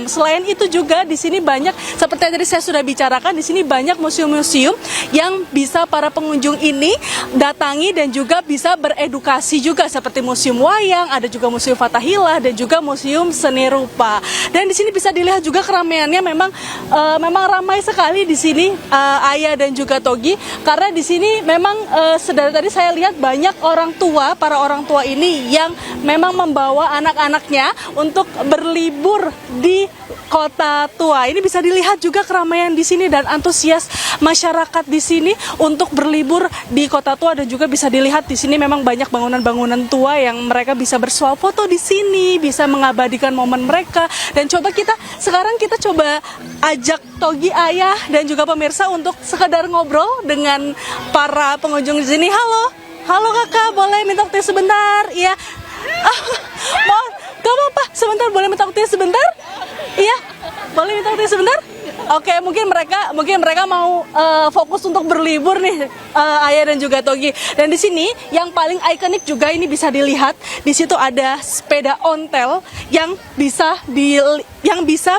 Selain itu juga di sini banyak, seperti yang tadi saya sudah bicarakan, di sini banyak museum-museum yang bisa para pengunjung ini datangi dan juga bisa beredukasi juga, seperti Museum Wayang, ada juga Museum Fathahillah dan juga Museum Seni Rupa. Dan di sini bisa dilihat juga keramaiannya memang ramai sekali di sini Ayah dan juga Togi, karena di sini memang sedari tadi saya lihat banyak orang tua, para orang tua ini yang memang membawa anak-anaknya untuk berlibur di Kota Tua. Ini bisa dilihat juga keramaian di sini dan antusias masyarakat di sini untuk berlibur di Kota Tua, dan juga bisa dilihat di sini memang banyak bangunan-bangunan tua yang mereka bisa bersuah foto di sini, bisa mengabadikan momen mereka. Dan sekarang kita coba ajak Togi, Ayah dan juga pemirsa untuk sekedar ngobrol dengan para pengunjung di sini. Halo kakak, boleh minta waktunya sebentar? Iya. Mohon, gak apa-apa, sebentar, boleh minta waktunya sebentar? Iya, boleh minta waktunya sebentar? Oke, mungkin mereka mau fokus untuk berlibur nih, Ayah dan juga Togi. Dan di sini yang paling ikonik juga ini bisa dilihat, di situ ada sepeda ontel yang bisa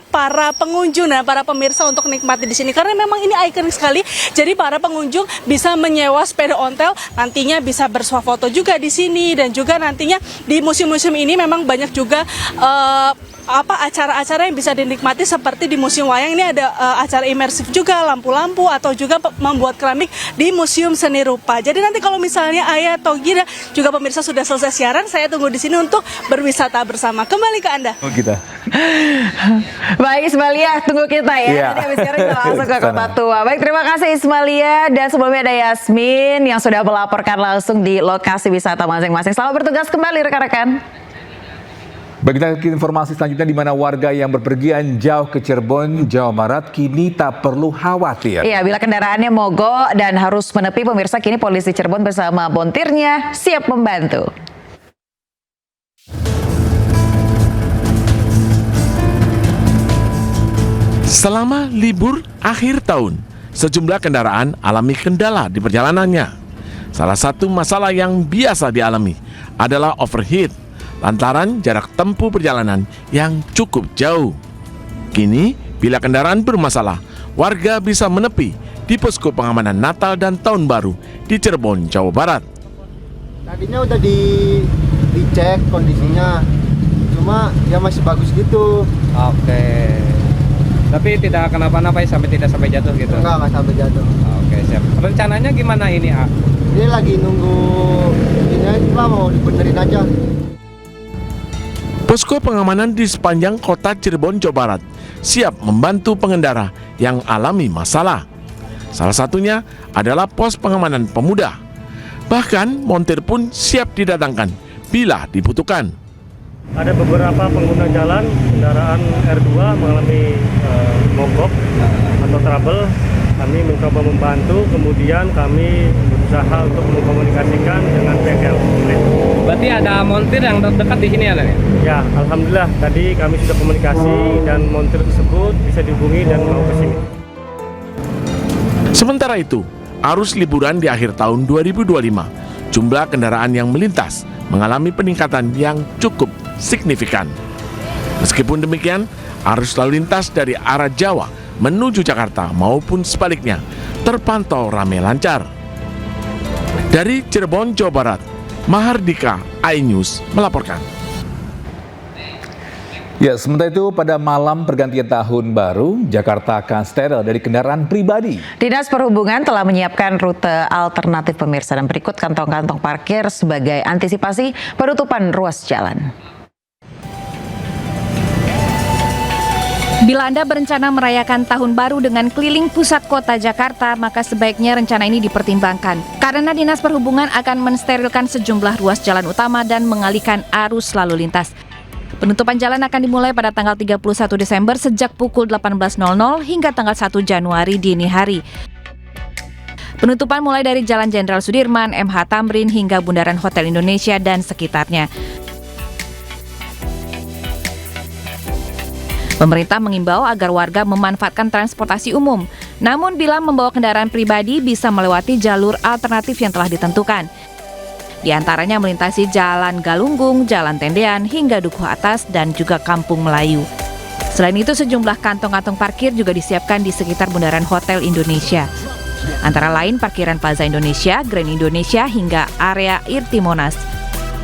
para pengunjung dan para pemirsa untuk nikmati di sini, karena memang ini ikonik sekali. Jadi para pengunjung bisa menyewa sepeda ontel, nantinya bisa bersuah foto juga di sini, dan juga nantinya di museum-museum ini memang banyak juga acara-acara yang bisa dinikmati, seperti di Museum Wayang ini ada acara imersif juga, lampu-lampu, atau juga membuat keramik di Museum Seni Rupa. Jadi nanti kalau misalnya Ayah, Togi dan juga pemirsa sudah selesai siaran, saya tunggu di sini untuk berwisata bersama. Kembali ke Anda. Oh, kita. Baik Ismalia, tunggu kita ya. Yeah. Nanti habis siaran kita langsung ke Kota Tua. Baik, terima kasih Ismalia, dan sebelumnya ada Yasmin yang sudah melaporkan langsung di lokasi wisata masing-masing. Selamat bertugas kembali rekan-rekan. Bagi kita ke informasi selanjutnya, di mana warga yang berpergian jauh ke Cirebon, Jawa Barat kini tak perlu khawatir. Iya, bila kendaraannya mogok dan harus menepi, pemirsa, kini polisi Cirebon bersama bontirnya siap membantu. Selama libur akhir tahun, sejumlah kendaraan alami kendala di perjalanannya. Salah satu masalah yang biasa dialami adalah overheat lantaran jarak tempuh perjalanan yang cukup jauh. Kini, bila kendaraan bermasalah, warga bisa menepi di posko pengamanan Natal dan Tahun Baru di Cirebon, Jawa Barat. Tadinya udah dicek kondisinya, cuma ya masih bagus gitu. Oke. Tapi tidak kenapa-napa ya, tidak sampai jatuh gitu? Enggak sampai jatuh. Oke, siap. Rencananya gimana ini, A? Ini lagi nunggu ini aja, mau dibenerin aja. Posko pengamanan di sepanjang kota Cirebon, Jawa Barat siap membantu pengendara yang alami masalah. Salah satunya adalah pos pengamanan pemuda. Bahkan montir pun siap didatangkan bila dibutuhkan. Ada beberapa pengguna jalan kendaraan R2 mengalami mogok atau trouble. Kami mencoba membantu, kemudian kami berusaha untuk mengkomunikasikan dengan pihak yang terkait. Berarti ada montir yang terdekat di sini ya, Len? Ya, alhamdulillah tadi kami sudah komunikasi dan montir tersebut bisa dihubungi dan mau ke sini. Sementara itu, arus liburan di akhir tahun 2025, jumlah kendaraan yang melintas mengalami peningkatan yang cukup signifikan. Meskipun demikian, arus lalu lintas dari arah Jawa menuju Jakarta maupun sebaliknya terpantau ramai lancar. Dari Cirebon, Jawa Barat, Mahardika, iNews melaporkan. Ya, sementara itu pada malam pergantian tahun baru, Jakarta akan steril dari kendaraan pribadi. Dinas Perhubungan telah menyiapkan rute alternatif pemirsa dan berikut kantong-kantong parkir sebagai antisipasi penutupan ruas jalan. Bila Anda berencana merayakan tahun baru dengan keliling pusat kota Jakarta, maka sebaiknya rencana ini dipertimbangkan. Karena Dinas Perhubungan akan mensterilkan sejumlah ruas jalan utama dan mengalihkan arus lalu lintas. Penutupan jalan akan dimulai pada tanggal 31 Desember sejak pukul 18.00 hingga tanggal 1 Januari dini hari. Penutupan mulai dari Jalan Jenderal Sudirman, MH Tamrin hingga Bundaran Hotel Indonesia dan sekitarnya. Pemerintah mengimbau agar warga memanfaatkan transportasi umum. Namun bila membawa kendaraan pribadi bisa melewati jalur alternatif yang telah ditentukan. Di antaranya melintasi Jalan Galunggung, Jalan Tendean, hingga Dukuh Atas dan juga Kampung Melayu. Selain itu sejumlah kantong-kantong parkir juga disiapkan di sekitar Bundaran Hotel Indonesia. Antara lain parkiran Plaza Indonesia, Grand Indonesia hingga area Irti Monas.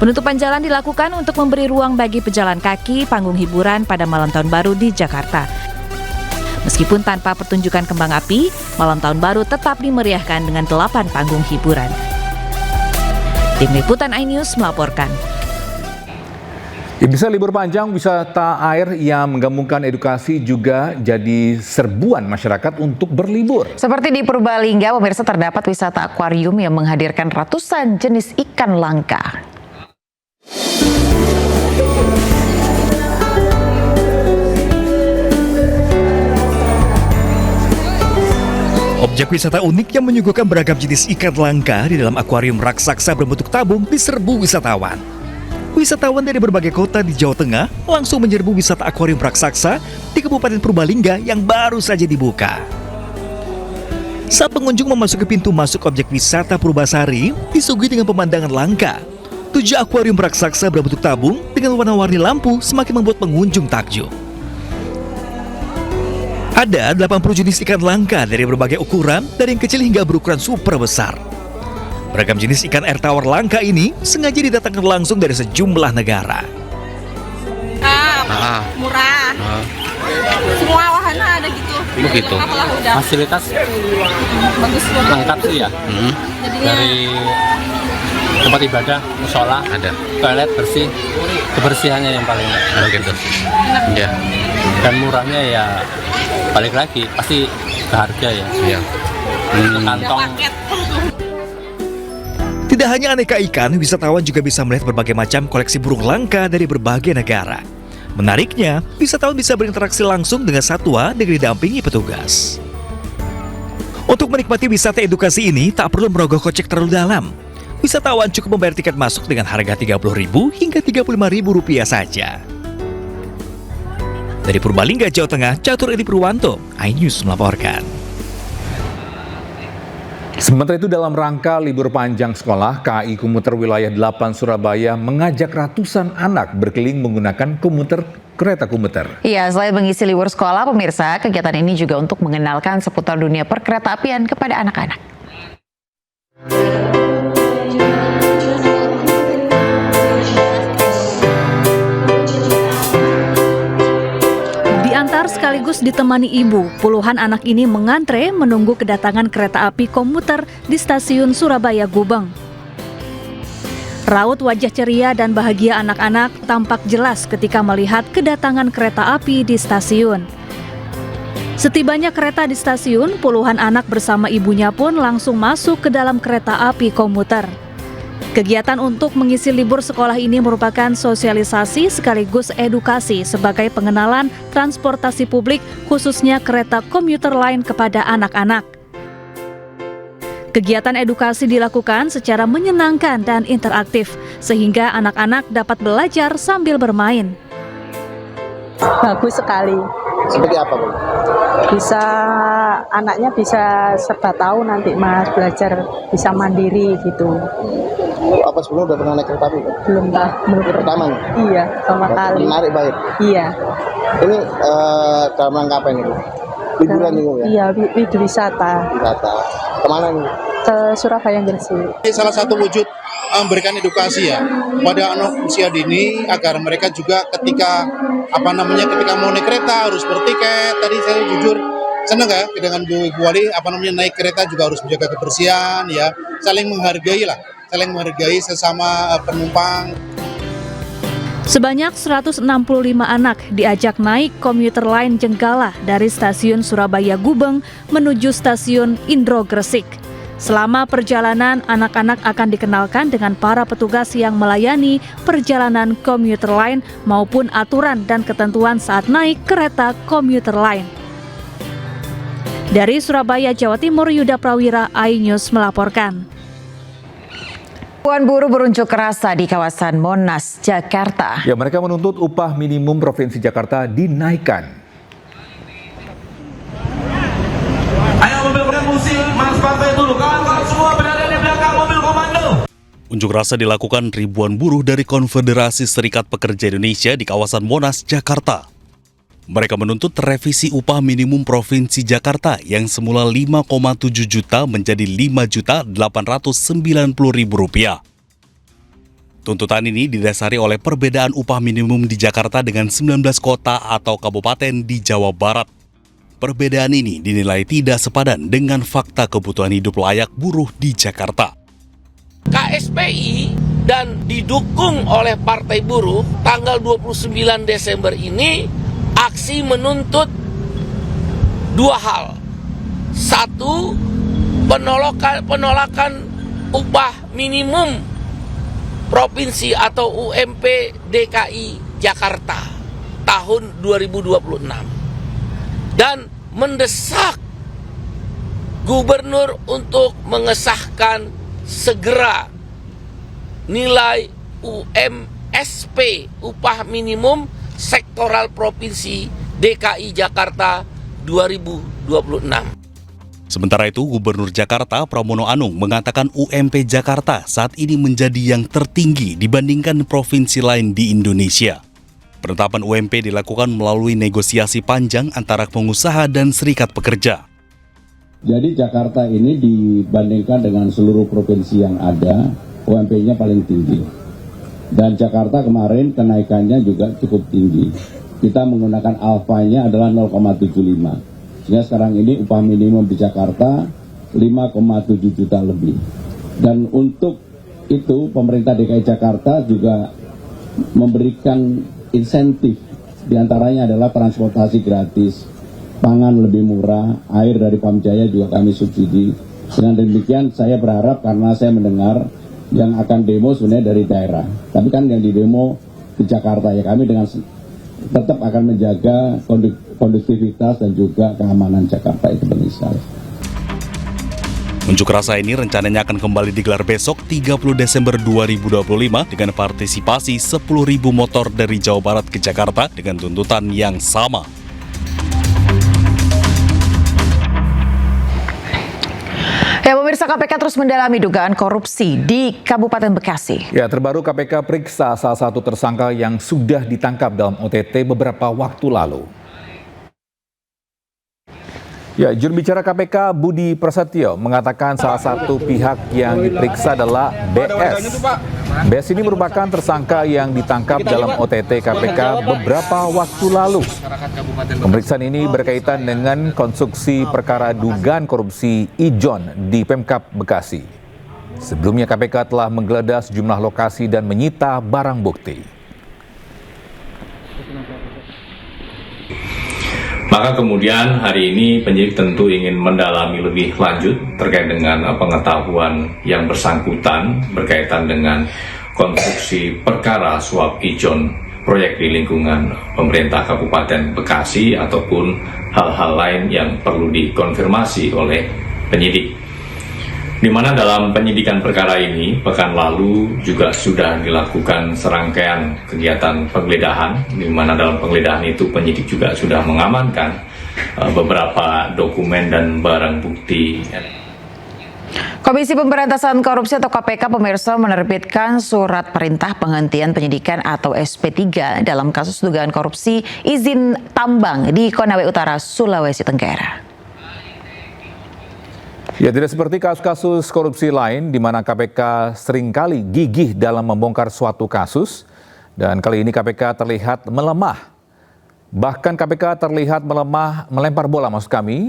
Penutupan jalan dilakukan untuk memberi ruang bagi pejalan kaki, panggung hiburan pada malam tahun baru di Jakarta. Meskipun tanpa pertunjukan kembang api, malam tahun baru tetap dimeriahkan dengan 8 panggung hiburan. Tim Liputan iNews melaporkan. Bisa libur panjang, wisata air yang menggabungkan edukasi juga jadi serbuan masyarakat untuk berlibur. Seperti di Purbalingga, pemirsa, terdapat wisata akuarium yang menghadirkan ratusan jenis ikan langka. Objek wisata unik yang menyuguhkan beragam jenis ikan langka di dalam akuarium raksasa berbentuk tabung diserbu wisatawan. Wisatawan dari berbagai kota di Jawa Tengah langsung menyerbu wisata akuarium raksasa di Kabupaten Purbalingga yang baru saja dibuka. Saat pengunjung memasuki pintu masuk objek wisata Purbasari, disuguhi dengan pemandangan langka. 7 akuarium raksasa berbentuk tabung dengan warna-warni lampu semakin membuat pengunjung takjub. Ada 80 jenis ikan langka dari berbagai ukuran, dari yang kecil hingga berukuran super besar. Beragam jenis ikan air tawar langka ini sengaja didatangkan langsung dari sejumlah negara. Murah. Semua wahana ada gitu. Begitu. Fasilitas Bagus lengkap sih ya. Dari tempat ibadah, musola, ada toilet bersih, kebersihannya yang paling begitu. Ya. Dan murahnya ya balik lagi pasti ke harga ya. Iya. Kantong. Tidak hanya aneka ikan, wisatawan juga bisa melihat berbagai macam koleksi burung langka dari berbagai negara. Menariknya, wisatawan bisa berinteraksi langsung dengan satwa dengan didampingi petugas. Untuk menikmati wisata edukasi ini, tak perlu merogoh kocek terlalu dalam. Wisatawan cukup membayar tiket masuk dengan harga Rp30.000 hingga Rp35.000 saja. Dari Purbalingga, Jawa Tengah, Catur Edi Purwanto, iNews melaporkan. Sementara itu dalam rangka libur panjang sekolah, KAI Komuter Wilayah 8 Surabaya mengajak ratusan anak berkeliling menggunakan kereta komuter. Iya, selain mengisi libur sekolah, pemirsa, kegiatan ini juga untuk mengenalkan seputar dunia perkeretaapian kepada anak-anak. Diantar sekaligus ditemani ibu, puluhan anak ini mengantre menunggu kedatangan kereta api komuter di stasiun Surabaya Gubeng. Raut wajah ceria dan bahagia anak-anak tampak jelas ketika melihat kedatangan kereta api di stasiun. Setibanya kereta di stasiun, puluhan anak bersama ibunya pun langsung masuk ke dalam kereta api komuter. Kegiatan untuk mengisi libur sekolah ini merupakan sosialisasi sekaligus edukasi sebagai pengenalan transportasi publik khususnya kereta komuter lain kepada anak-anak. Kegiatan edukasi dilakukan secara menyenangkan dan interaktif sehingga anak-anak dapat belajar sambil bermain. Bagus sekali. Seperti apa, Bu? Bisa anaknya bisa serba tahu nanti Mas, belajar bisa mandiri gitu. Apa sebelumnya udah pernah naik kereta api? Belum, Pak. Pertama nih? Iya, pertama kali. Menarik banget? Iya. Ini dalam rangka apa ini? Liburan nih, ya? Iya, wisata. Wisata. Kemana nih? Ke Surabaya Gresik. Ini salah satu wujud memberikan edukasi ya pada anak usia dini agar mereka juga ketika ketika mau naik kereta harus bertiket. Tadi saya jujur senang ya dengan Bu Wali naik kereta juga harus menjaga kebersihan ya, saling menghargai sesama penumpang. Sebanyak 165 anak diajak naik komuter lain Jenggala dari stasiun Surabaya Gubeng menuju stasiun Indro Gresik. Selama perjalanan, anak-anak akan dikenalkan dengan para petugas yang melayani perjalanan komuter lain maupun aturan dan ketentuan saat naik kereta komuter lain. Dari Surabaya, Jawa Timur, Yuda Prawira, iNews melaporkan. Ribuan buruh berunjuk rasa di kawasan Monas, Jakarta. Ya, mereka menuntut upah minimum Provinsi Jakarta dinaikkan. Ayo mobil musim, Mas Partai Buruh, kawan-kawan semua berada di belakang mobil komando. Unjuk rasa dilakukan ribuan buruh dari Konfederasi Serikat Pekerja Indonesia di kawasan Monas, Jakarta. Mereka menuntut revisi upah minimum Provinsi Jakarta yang semula 5,7 juta menjadi Rp5.890.000. Tuntutan ini didasari oleh perbedaan upah minimum di Jakarta dengan 19 kota atau kabupaten di Jawa Barat. Perbedaan ini dinilai tidak sepadan dengan fakta kebutuhan hidup layak buruh di Jakarta. KSPI dan didukung oleh Partai Buruh tanggal 29 Desember ini aksi menuntut dua hal. Satu, penolakan upah minimum Provinsi atau UMP DKI Jakarta tahun 2026. Dan mendesak Gubernur untuk mengesahkan segera nilai UMSP, upah minimum sektoral Provinsi DKI Jakarta 2026. Sementara itu, Gubernur Jakarta Pramono Anung mengatakan UMP Jakarta saat ini menjadi yang tertinggi dibandingkan provinsi lain di Indonesia. Penetapan UMP dilakukan melalui negosiasi panjang antara pengusaha dan serikat pekerja. Jadi Jakarta ini dibandingkan dengan seluruh provinsi yang ada, UMP-nya paling tinggi. Dan Jakarta kemarin kenaikannya juga cukup tinggi. Kita menggunakan alfanya adalah 0,75. Sehingga sekarang ini upah minimum di Jakarta 5,7 juta lebih. Dan untuk itu pemerintah DKI Jakarta juga memberikan insentif. Di antaranya adalah transportasi gratis, pangan lebih murah, air dari Pamjaya juga kami subsidi. Dengan demikian saya berharap, karena saya mendengar yang akan demo sebenarnya dari daerah, tapi kan yang di demo di Jakarta, ya kami dengan tetap akan menjaga kondusivitas dan juga keamanan Jakarta itu penting. Unjuk rasa ini rencananya akan kembali digelar besok 30 Desember 2025 dengan partisipasi 10.000 motor dari Jawa Barat ke Jakarta dengan tuntutan yang sama. Ya, Pemirsa, KPK terus mendalami dugaan korupsi di Kabupaten Bekasi. Ya, terbaru KPK periksa salah satu tersangka yang sudah ditangkap dalam OTT beberapa waktu lalu. Ya, juru bicara KPK Budi Prasetyo mengatakan salah satu pihak yang diperiksa adalah BS. BS ini merupakan tersangka yang ditangkap dalam OTT KPK beberapa waktu lalu. Pemeriksaan ini berkaitan dengan konstruksi perkara dugaan korupsi Ijon di Pemkab Bekasi. Sebelumnya KPK telah menggeledah sejumlah lokasi dan menyita barang bukti. Maka kemudian hari ini penyidik tentu ingin mendalami lebih lanjut terkait dengan pengetahuan yang bersangkutan berkaitan dengan konstruksi perkara suap Ijon proyek di lingkungan pemerintah Kabupaten Bekasi ataupun hal-hal lain yang perlu dikonfirmasi oleh penyidik. Di mana dalam penyidikan perkara ini, pekan lalu juga sudah dilakukan serangkaian kegiatan penggeledahan, di mana dalam penggeledahan itu penyidik juga sudah mengamankan beberapa dokumen dan barang bukti. Komisi Pemberantasan Korupsi atau KPK pemirsa menerbitkan surat perintah penghentian penyidikan atau SP3 dalam kasus dugaan korupsi izin tambang di Konawe Utara, Sulawesi Tenggara. Ya, tidak seperti kasus-kasus korupsi lain di mana KPK seringkali gigih dalam membongkar suatu kasus, dan kali ini KPK terlihat melemah. Bahkan KPK terlihat melempar bola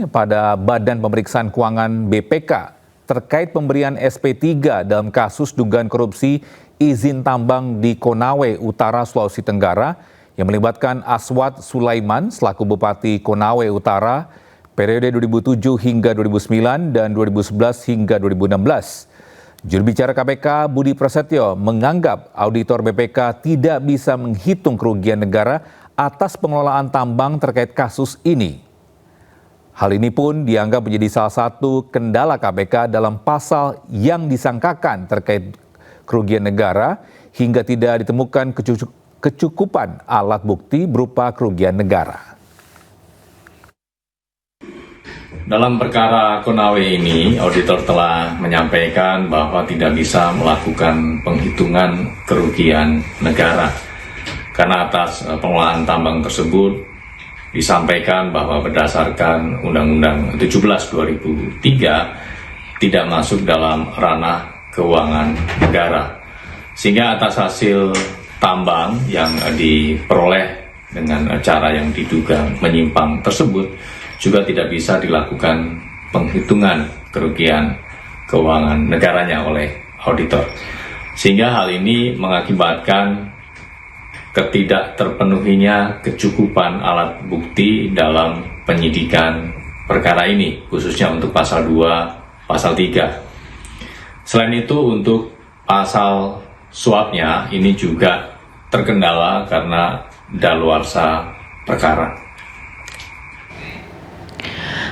pada Badan Pemeriksaan Keuangan BPK terkait pemberian SP3 dalam kasus dugaan korupsi izin tambang di Konawe Utara, Sulawesi Tenggara yang melibatkan Aswad Sulaiman selaku Bupati Konawe Utara periode 2007 hingga 2009 dan 2011 hingga 2016. Juru bicara KPK Budi Prasetyo menganggap auditor BPK tidak bisa menghitung kerugian negara atas pengelolaan tambang terkait kasus ini. Hal ini pun dianggap menjadi salah satu kendala KPK dalam pasal yang disangkakan terkait kerugian negara hingga tidak ditemukan kecukupan alat bukti berupa kerugian negara. Dalam perkara Konawe ini, auditor telah menyampaikan bahwa tidak bisa melakukan penghitungan kerugian negara. Karena atas pengelolaan tambang tersebut disampaikan bahwa berdasarkan Undang-Undang 17/2003 tidak masuk dalam ranah keuangan negara. Sehingga atas hasil tambang yang diperoleh dengan cara yang diduga menyimpang tersebut, juga tidak bisa dilakukan penghitungan kerugian keuangan negaranya oleh auditor. Sehingga hal ini mengakibatkan ketidakterpenuhinya kecukupan alat bukti dalam penyidikan perkara ini, khususnya untuk pasal 2, pasal 3. Selain itu, untuk pasal suapnya ini juga terkendala karena daluarsa perkara.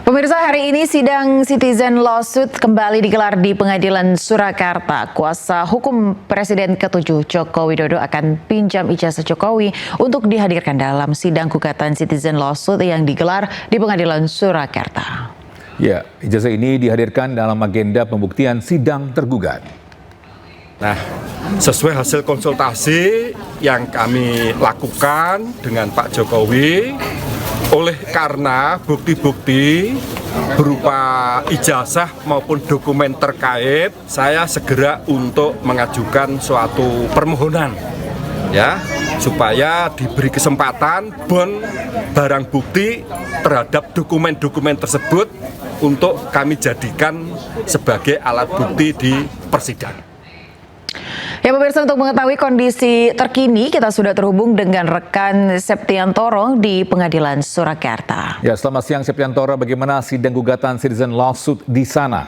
Pemirsa, hari ini sidang citizen lawsuit kembali digelar di Pengadilan Surakarta. Kuasa hukum Presiden ke-7 Joko Widodo akan pinjam ijazah Jokowi untuk dihadirkan dalam sidang gugatan citizen lawsuit yang digelar di Pengadilan Surakarta. Ya, ijazah ini dihadirkan dalam agenda pembuktian sidang tergugat. Nah, sesuai hasil konsultasi yang kami lakukan dengan Pak Jokowi, oleh karena bukti-bukti berupa ijazah maupun dokumen terkait, saya segera untuk mengajukan suatu permohonan ya, supaya diberi kesempatan barang bukti terhadap dokumen-dokumen tersebut untuk kami jadikan sebagai alat bukti di persidangan. Ya pemirsa, untuk mengetahui kondisi terkini kita sudah terhubung dengan rekan Septiantoro di Pengadilan Surakarta. Ya, selamat siang Septiantoro, bagaimana sidang gugatan citizen lawsuit di sana?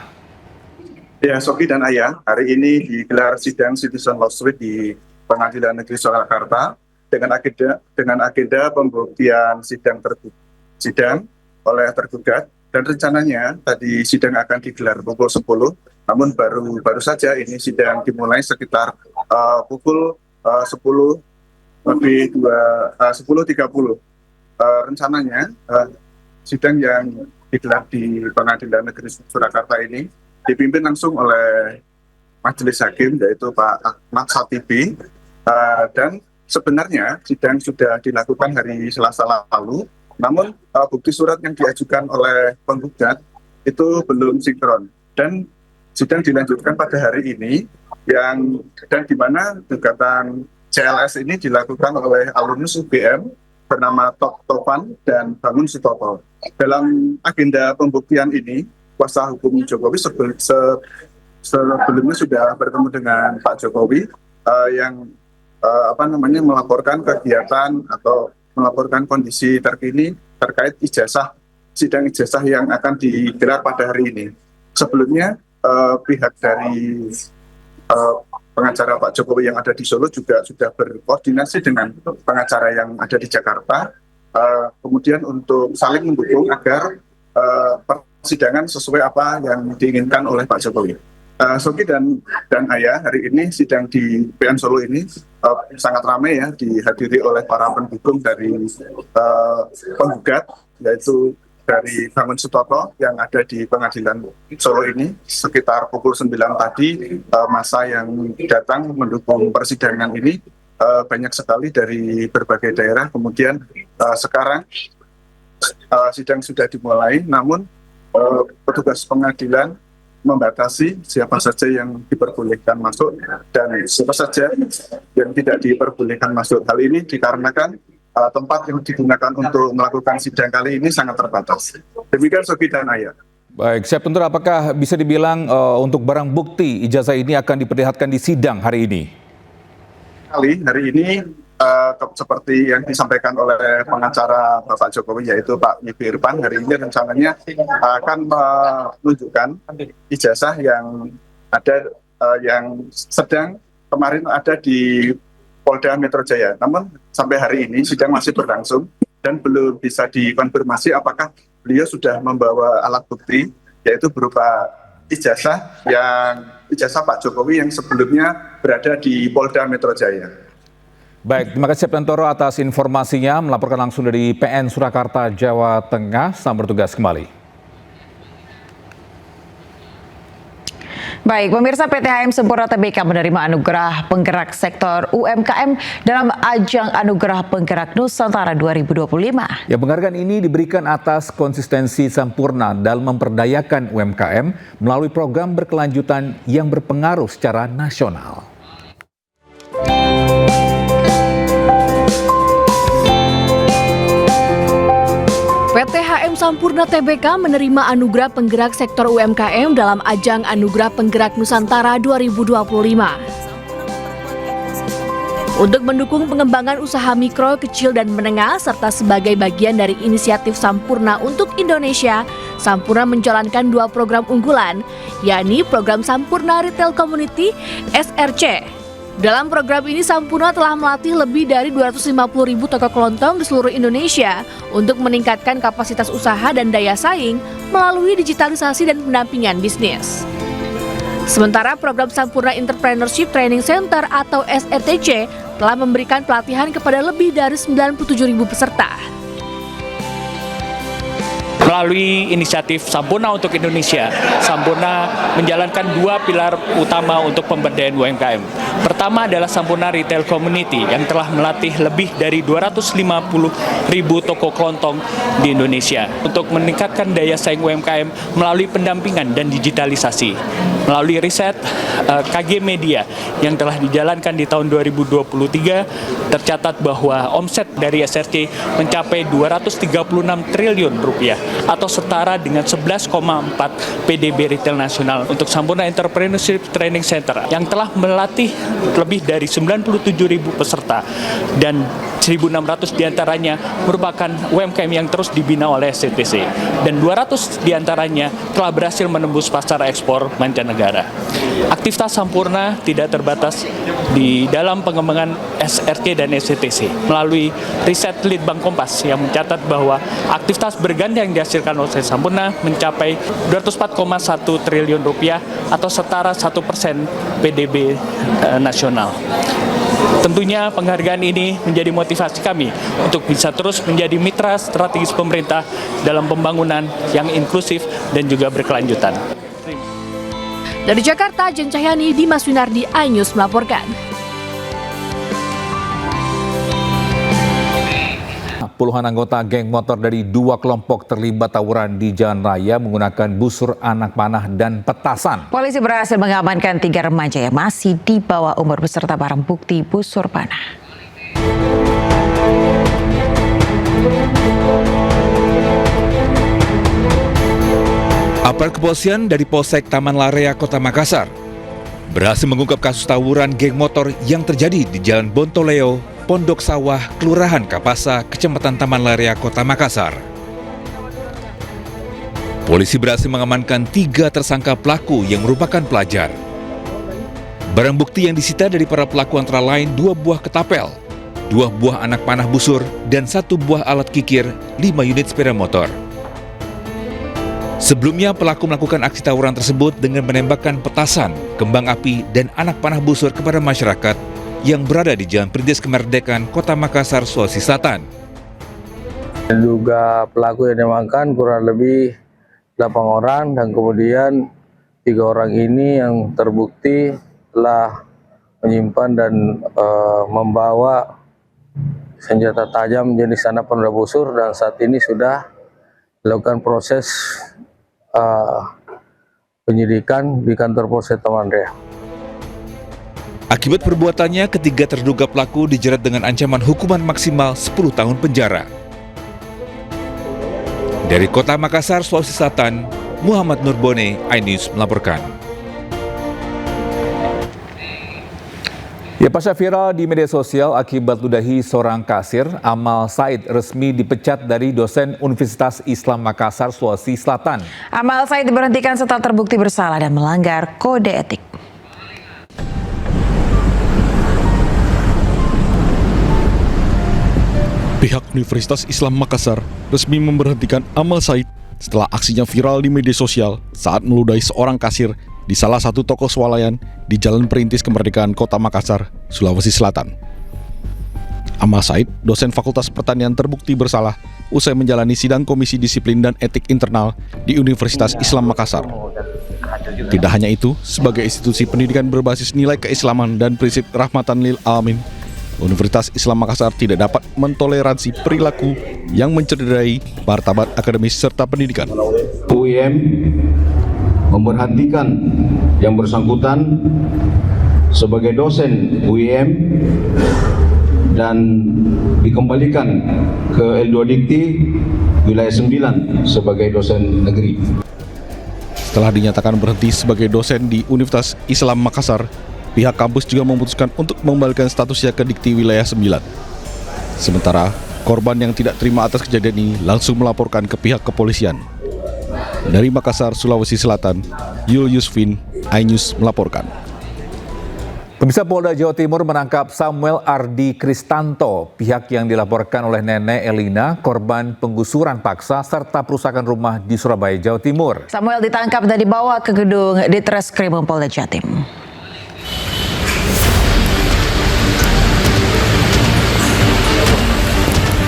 Ya, Soki dan Ayah, hari ini digelar sidang citizen lawsuit di Pengadilan Negeri Surakarta dengan agenda pembuktian sidang oleh tergugat, dan rencananya tadi sidang akan digelar pukul 10. Namun baru saja ini sidang dimulai sekitar pukul 10.30. Rencananya sidang yang digelar di Pengadilan Negeri Surakarta ini dipimpin langsung oleh Majelis Hakim yaitu Pak Ahmad Satibi, dan sebenarnya sidang sudah dilakukan hari Selasa lalu, namun bukti surat yang diajukan oleh penggugat itu belum sinkron dan sidang dilanjutkan pada hari ini dan di mana gugatan CLS ini dilakukan oleh alumnus UGM bernama Tovan dan Bangun Sutopo. Dalam agenda pembuktian ini, kuasa hukum Jokowi sebelumnya sudah bertemu dengan Pak Jokowi yang melaporkan kegiatan atau melaporkan kondisi terkini terkait sidang ijazah yang akan digelar pada hari ini. Sebelumnya pihak dari pengacara Pak Jokowi yang ada di Solo juga sudah berkoordinasi dengan pengacara yang ada di Jakarta, kemudian untuk saling mendukung agar persidangan sesuai apa yang diinginkan oleh Pak Jokowi. Soki dan Ayah, hari ini sidang di PN Solo ini sangat ramai ya, dihadiri oleh para pendukung dari penggugat, yaitu dari Bangun Sutopo yang ada di pengadilan Solo ini. Sekitar pukul 9 tadi massa yang datang mendukung persidangan ini banyak sekali dari berbagai daerah. Kemudian sekarang sidang sudah dimulai, namun petugas pengadilan membatasi siapa saja yang diperbolehkan masuk dan siapa saja yang tidak diperbolehkan masuk. Hal ini dikarenakan tempat yang digunakan untuk melakukan sidang kali ini sangat terbatas. Demikian Sogi dan Ayah. Baik, Chef Tentur, apakah bisa dibilang untuk barang bukti ijazah ini akan diperlihatkan di sidang hari ini? Hari ini seperti yang disampaikan oleh pengacara Bapak Jokowi yaitu Pak Yibi Irfan, hari ini rencananya akan menunjukkan ijazah yang ada yang sedang kemarin ada di Polda Metro Jaya. Namun sampai hari ini sidang masih berlangsung dan belum bisa dikonfirmasi apakah beliau sudah membawa alat bukti yaitu berupa ijazah Pak Jokowi yang sebelumnya berada di Polda Metro Jaya. Baik, terima kasih Chef Tentoro atas informasinya, melaporkan langsung dari PN Surakarta, Jawa Tengah. Selamat bertugas kembali. Baik, pemirsa, PT HM Sempurna Tbk menerima anugerah penggerak sektor UMKM dalam ajang Anugerah Penggerak Nusantara 2025. Ya, penghargaan ini diberikan atas konsistensi Sampurna dalam memperdayakan UMKM melalui program berkelanjutan yang berpengaruh secara nasional. PT HM Sampurna Tbk menerima anugerah penggerak sektor UMKM dalam ajang Anugerah Penggerak Nusantara 2025. Untuk mendukung pengembangan usaha mikro, kecil, dan menengah, serta sebagai bagian dari inisiatif Sampurna untuk Indonesia, Sampurna menjalankan 2 program unggulan, yakni program Sampurna Retail Community (SRC). Dalam program ini, Sampurna telah melatih lebih dari 250.000 toko kelontong di seluruh Indonesia untuk meningkatkan kapasitas usaha dan daya saing melalui digitalisasi dan pendampingan bisnis. Sementara program Sampurna Entrepreneurship Training Center atau SRTC telah memberikan pelatihan kepada lebih dari 97.000 peserta. Melalui inisiatif Sampurna untuk Indonesia, Sampurna menjalankan 2 pilar utama untuk pemberdayaan UMKM. Pertama adalah Sampurna Retail Community yang telah melatih lebih dari 250.000 toko kelontong di Indonesia untuk meningkatkan daya saing UMKM melalui pendampingan dan digitalisasi. Melalui riset KG Media yang telah dijalankan di tahun 2023, tercatat bahwa omset dari SRC mencapai 236 triliun rupiah atau setara dengan 11,4 PDB retail nasional untuk Sampurna Entrepreneurship Training Center yang telah melatih lebih dari 97.000 peserta dan 1.600 diantaranya merupakan UMKM yang terus dibina oleh SCTC dan 200 diantaranya telah berhasil menembus pasar ekspor mancanegara. Aktivitas Sampurna tidak terbatas di dalam pengembangan SRC dan SCTC. Melalui riset Litbang Kompas yang mencatat bahwa aktivitas berganda yang dihasilkan oleh Sampurna mencapai 204,1 triliun rupiah atau setara 1% PDB nasional. Tentunya penghargaan ini menjadi motivasi kami untuk bisa terus menjadi mitra strategis pemerintah dalam pembangunan yang inklusif dan juga berkelanjutan. Dari Jakarta, Jen Cahyani, Dimas Winardi, iNews melaporkan. Puluhan anggota geng motor dari 2 kelompok terlibat tawuran di jalan raya menggunakan busur anak panah dan petasan. Polisi berhasil mengamankan 3 remaja yang masih di bawah umur beserta barang bukti busur panah. Aparat kepolisian dari Polsek Taman Larea, Kota Makassar berhasil mengungkap kasus tawuran geng motor yang terjadi di Jalan Bontoleo, Pondok Sawah, Kelurahan Kapasa, Kecamatan Taman Larea, Kota Makassar. Polisi berhasil mengamankan 3 tersangka pelaku yang merupakan pelajar. Barang bukti yang disita dari para pelaku antara lain 2 buah ketapel, 2 buah anak panah busur, dan 1 buah alat kikir, 5 unit sepeda motor. Sebelumnya, pelaku melakukan aksi tawuran tersebut dengan menembakkan petasan, kembang api, dan anak panah busur kepada masyarakat yang berada di Jalan Perintis Kemerdekaan, Kota Makassar, Sulawesi Selatan. Diduga pelaku yang diamankan kurang lebih 8 orang dan kemudian 3 orang ini yang terbukti telah menyimpan dan membawa senjata tajam jenis anak panah busur dan saat ini sudah dilakukan proses penyidikan di kantor Polsek Taman Larea. Akibat perbuatannya, ketiga terduga pelaku dijerat dengan ancaman hukuman maksimal 10 tahun penjara. Dari Kota Makassar, Sulawesi Selatan, Muhammad Nurbone, iNews melaporkan. Ya, pasca viral di media sosial akibat ludahi seorang kasir, Amal Said resmi dipecat dari dosen Universitas Islam Makassar, Sulawesi Selatan. Amal Said diberhentikan setelah terbukti bersalah dan melanggar kode etik. Pihak Universitas Islam Makassar resmi memberhentikan Amal Said setelah aksinya viral di media sosial saat meludahi seorang kasir di salah satu toko swalayan di Jalan Perintis Kemerdekaan Kota Makassar, Sulawesi Selatan. Amal Said, dosen Fakultas Pertanian terbukti bersalah usai menjalani sidang Komisi Disiplin dan Etik Internal di Universitas Islam Makassar. Tidak hanya itu, sebagai institusi pendidikan berbasis nilai keislaman dan prinsip rahmatan lil alamin, Universitas Islam Makassar tidak dapat mentoleransi perilaku yang mencederai martabat akademis serta pendidikan. UIM memberhentikan yang bersangkutan sebagai dosen UIM dan dikembalikan ke L2 Dikti wilayah 9 sebagai dosen negeri. Setelah dinyatakan berhenti sebagai dosen di Universitas Islam Makassar, pihak kampus juga memutuskan untuk mengembalikan statusnya ke Dikti wilayah 9. Sementara, korban yang tidak terima atas kejadian ini langsung melaporkan ke pihak kepolisian. Dari Makassar, Sulawesi Selatan, Yul Yusfin, iNews melaporkan. Pemirsa, Polda Jawa Timur menangkap Samuel Ardi Kristanto, pihak yang dilaporkan oleh Nenek Elina, korban penggusuran paksa serta perusakan rumah di Surabaya, Jawa Timur. Samuel ditangkap dan dibawa ke gedung Ditreskrim Polda Jatim.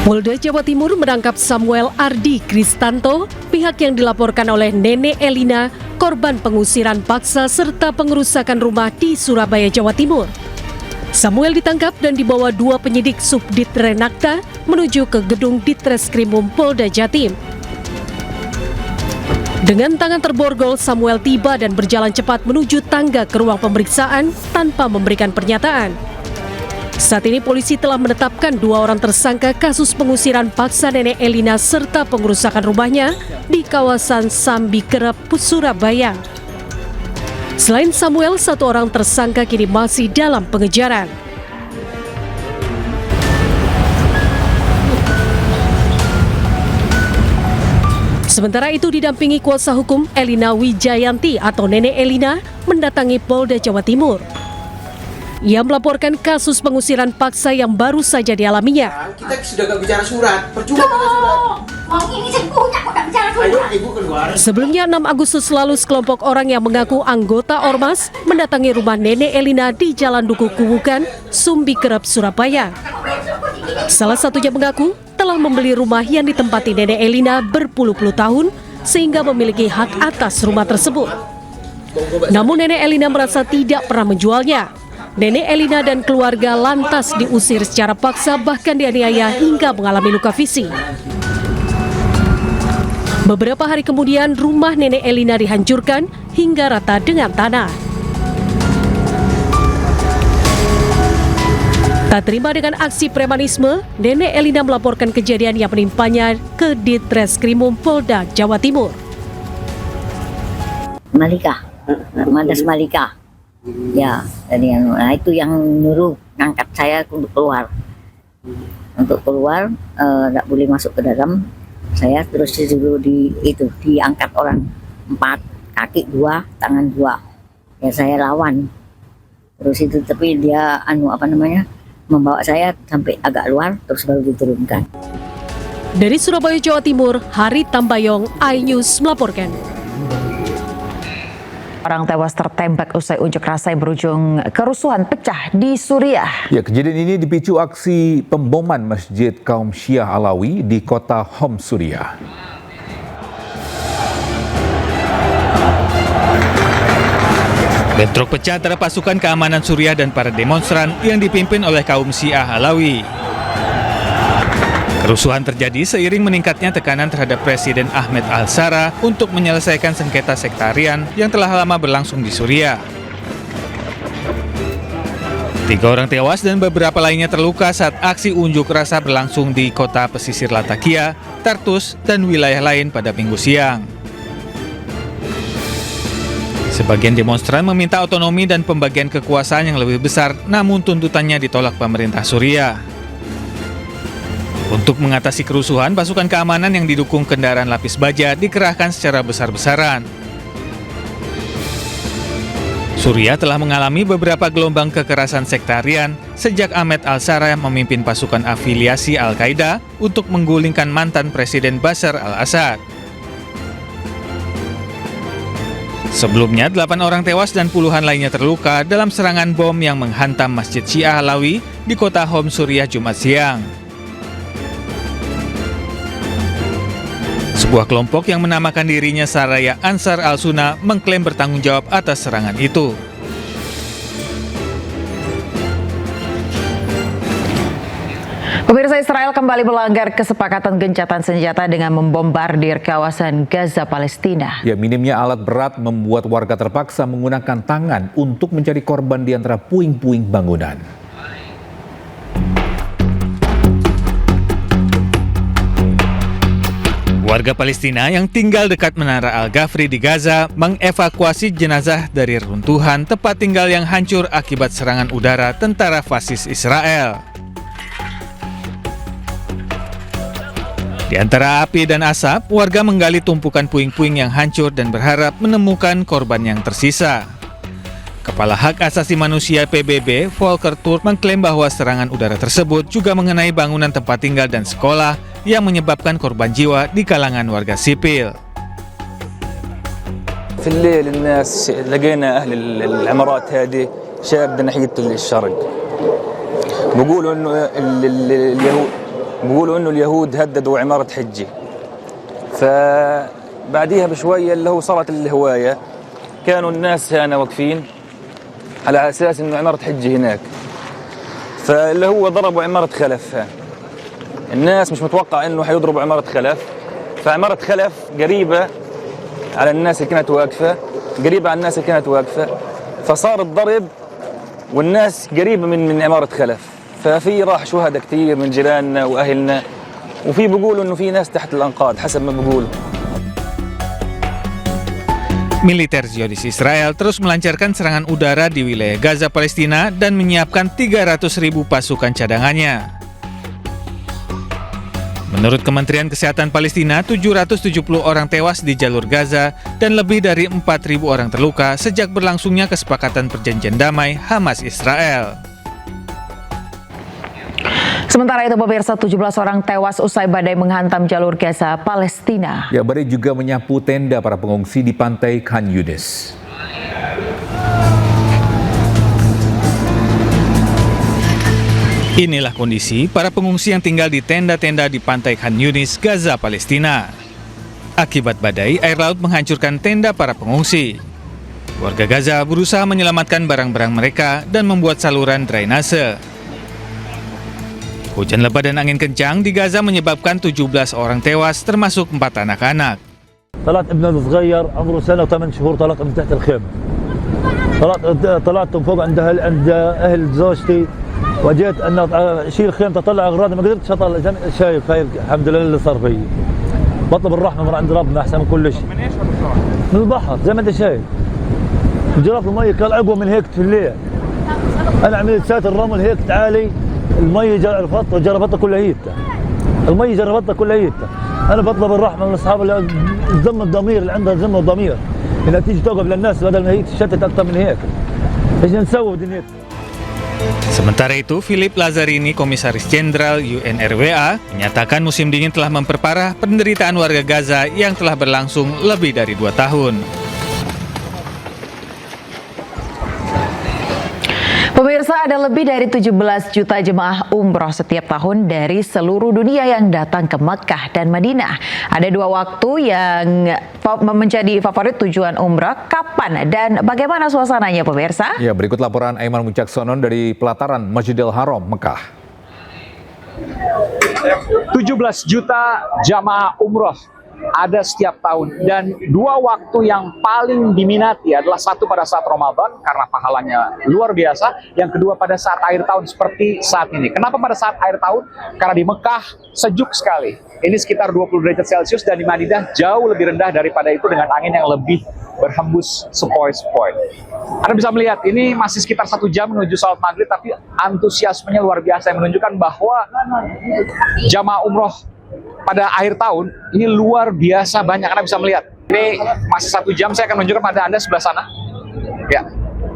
Polda Jawa Timur menangkap Samuel Ardi Kristanto, pihak yang dilaporkan oleh Nenek Elina, korban pengusiran paksa serta pengerusakan rumah di Surabaya, Jawa Timur. Samuel ditangkap dan dibawa 2 penyidik Subdit Renakta menuju ke gedung Ditreskrimum Polda Jatim. Dengan tangan terborgol, Samuel tiba dan berjalan cepat menuju tangga ke ruang pemeriksaan tanpa memberikan pernyataan. Saat ini polisi telah menetapkan 2 orang tersangka kasus pengusiran paksa Nenek Elina serta pengerusakan rumahnya di kawasan Sambi Kerep, Surabaya. Selain Samuel, 1 orang tersangka kini masih dalam pengejaran. Sementara itu, didampingi kuasa hukum, Elina Wijayanti atau Nenek Elina mendatangi Polda Jawa Timur. Ia melaporkan kasus pengusiran paksa yang baru saja dialaminya. Kita sudah gak bicara surat, percuma bicara surat. Ini saya punya kok gak bicara surat. Ayo ibu keluar. Sebelumnya 6 Agustus lalu, sekelompok orang yang mengaku anggota Ormas mendatangi rumah Nenek Elina di Jalan Duku Kuwukan, Sumbi Kerep, Surabaya. Salah satunya mengaku telah membeli rumah yang ditempati Nenek Elina berpuluh-puluh tahun sehingga memiliki hak atas rumah tersebut. Namun Nenek Elina merasa tidak pernah menjualnya. Nenek Elina dan keluarga lantas diusir secara paksa, bahkan dianiaya hingga mengalami luka fisik. Beberapa hari kemudian, rumah Nenek Elina dihancurkan hingga rata dengan tanah. Tak terima dengan aksi premanisme, Nenek Elina melaporkan kejadian yang menimpanya ke Ditreskrimum Polda Jawa Timur. Malika, Mandas Malika. Ya, dari itu yang nyuruh ngangkat saya untuk keluar. Untuk keluar, nggak boleh masuk ke dalam. Saya terus disuruh diangkat orang 4, kaki 2, tangan 2. Ya saya lawan. Terus itu tapi dia membawa saya sampai agak luar, terus baru diturunkan. Dari Surabaya, Jawa Timur, Hari Tambayong, iNews melaporkan. Orang tewas tertembak usai unjuk rasa yang berujung kerusuhan pecah di Suriah. Ya, kejadian ini dipicu aksi pemboman Masjid Kaum Syiah Alawi di kota Homs, Suriah. Bentrok pecah antara pasukan keamanan Suriah dan para demonstran yang dipimpin oleh kaum Syiah Alawi. Kerusuhan terjadi seiring meningkatnya tekanan terhadap Presiden Ahmed al-Shara untuk menyelesaikan sengketa sektarian yang telah lama berlangsung di Suriah. 3 orang tewas dan beberapa lainnya terluka saat aksi unjuk rasa berlangsung di kota pesisir Latakia, Tartus, dan wilayah lain pada Minggu siang. Sebagian demonstran meminta otonomi dan pembagian kekuasaan yang lebih besar, namun tuntutannya ditolak pemerintah Suriah. Untuk mengatasi kerusuhan, pasukan keamanan yang didukung kendaraan lapis baja dikerahkan secara besar-besaran. Suriah telah mengalami beberapa gelombang kekerasan sektarian sejak Ahmed al-Shara memimpin pasukan afiliasi Al-Qaeda untuk menggulingkan mantan Presiden Bashar al-Assad. Sebelumnya, 8 orang tewas dan puluhan lainnya terluka dalam serangan bom yang menghantam Masjid Syiah Alawi di kota Homs, Suriah, Jumat siang. Sebuah kelompok yang menamakan dirinya Saraya Ansar al-Sunnah mengklaim bertanggung jawab atas serangan itu. Pemirsa, Israel kembali melanggar kesepakatan gencatan senjata dengan membombardir kawasan Gaza, Palestina. Ya, minimnya alat berat membuat warga terpaksa menggunakan tangan untuk mencari korban di antara puing-puing bangunan. Warga Palestina yang tinggal dekat Menara Al-Ghafri di Gaza mengevakuasi jenazah dari runtuhan tempat tinggal yang hancur akibat serangan udara tentara fasis Israel. Di antara api dan asap, warga menggali tumpukan puing-puing yang hancur dan berharap menemukan korban yang tersisa. Kepala Hak Asasi Manusia PBB, Volker Turk, mengklaim bahwa serangan udara tersebut juga mengenai bangunan tempat tinggal dan sekolah yang menyebabkan korban jiwa di kalangan warga sipil. في الليل الناس لقينا أهل العمارات هذه شادة ناحية الشرق بيقولوا إنه اليهود هددوا عمارة حجة فبعديها بشوية اللي هو صارت الهواية كانوا الناس هنا واقفين على أساس إنه عمارة حجة هناك فاللي هو ضربوا عمارة خلف الناس مش متوقع إنه حيضربوا عمارة خلف فعمارة خلف قريبة على الناس اللي كانت واقفة فصار الضرب والناس قريبة من عمارة خلف ففي راح شهداء كتير من جيراننا وأهلنا وفي بيقولوا إنه في ناس تحت الأنقاض حسب ما بيقولوا. Militer Zionis Israel terus melancarkan serangan udara di wilayah Gaza, Palestina dan menyiapkan 300.000 pasukan cadangannya. Menurut Kementerian Kesehatan Palestina, 770 orang tewas di jalur Gaza dan lebih dari 4.000 orang terluka sejak berlangsungnya kesepakatan perjanjian damai Hamas-Israel. Sementara itu, pemirsa, 17 orang tewas usai badai menghantam jalur Gaza, Palestina. Ya, badai juga menyapu tenda para pengungsi di pantai Khan Yunis. Inilah kondisi para pengungsi yang tinggal di tenda-tenda di pantai Khan Yunis, Gaza, Palestina. Akibat badai, air laut menghancurkan tenda para pengungsi. Warga Gaza berusaha menyelamatkan barang-barang mereka dan membuat saluran drainase. Hujan lebat dan angin kencang di Gaza menyebabkan 17 orang tewas, termasuk 4 anak-anak. طلعت ابن صغير عمره سنة و8 شهور طلع من تحت الخيمة. طلعت فوق عند أهل زوجتي وجيت أن أشيل خيمة أطلع أغراضي ما قدرتش أطلع شايف هاي الحمد لله اللي صار فيي. بطلب الرحمة من عند ربنا أحسن من كل شيء. من البحر زي ما أنت شايف. جرف المية كان أقوى من هيك في الليل. أنا عملت سات الرمل هيك تعالي المية جرفتها كلها هيتها. المية جرفتها كلها هيتها. أنا بطلب الرحمة من أصحاب الذم الضمير اللي عندها ذم الضمير. إنها تيجي توقف للناس بدل ما هي تشتت أكثر من هيك. إيش نسوي بدنيتنا؟ Sementara itu, Philip Lazzarini, Komisaris Jenderal UNRWA, menyatakan musim dingin telah memperparah penderitaan warga Gaza yang telah berlangsung lebih dari 2 tahun. Pemirsa, ada lebih dari 17 juta jemaah umroh setiap tahun dari seluruh dunia yang datang ke Mekah dan Madinah. Ada 2 waktu yang menjadi favorit tujuan umroh. Kapan dan bagaimana suasananya, pemirsa? Ya, berikut laporan Aiman Wicaksono dari pelataran Masjidil Haram, Mekah. 17 juta jamaah umroh ada setiap tahun, dan 2 waktu yang paling diminati adalah satu pada saat Ramadan karena pahalanya luar biasa, yang kedua pada saat akhir tahun seperti saat ini. Kenapa pada saat akhir tahun? Karena di Mekah sejuk sekali, ini sekitar 20 derajat Celcius, dan di Madinah jauh lebih rendah daripada itu dengan angin yang lebih berhembus sepoi-sepoi. Anda bisa melihat ini masih sekitar 1 jam menuju salat maghrib, tapi antusiasmenya luar biasa yang menunjukkan bahwa jamaah umroh pada akhir tahun ini luar biasa banyak. Anda bisa melihat ini masih 1 jam, saya akan menunjukkan pada Anda sebelah sana ya.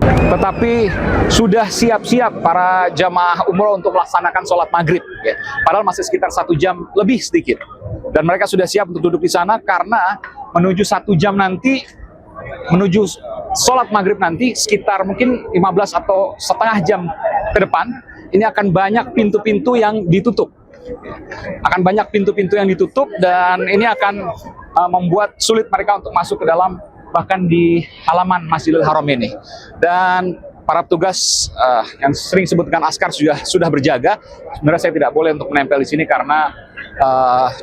Tetapi sudah siap-siap para jamaah umroh untuk melaksanakan sholat maghrib ya. Padahal masih sekitar 1 jam lebih sedikit, dan mereka sudah siap untuk duduk di sana karena menuju 1 jam nanti, menuju sholat maghrib nanti sekitar mungkin 15 atau setengah jam ke depan, ini akan banyak pintu-pintu yang ditutup. Akan banyak pintu-pintu yang ditutup, dan ini akan membuat sulit mereka untuk masuk ke dalam, bahkan di halaman Masjidil Haram ini. Dan para petugas yang sering disebut dengan askar sudah berjaga. Sebenarnya saya tidak boleh untuk menempel di sini karena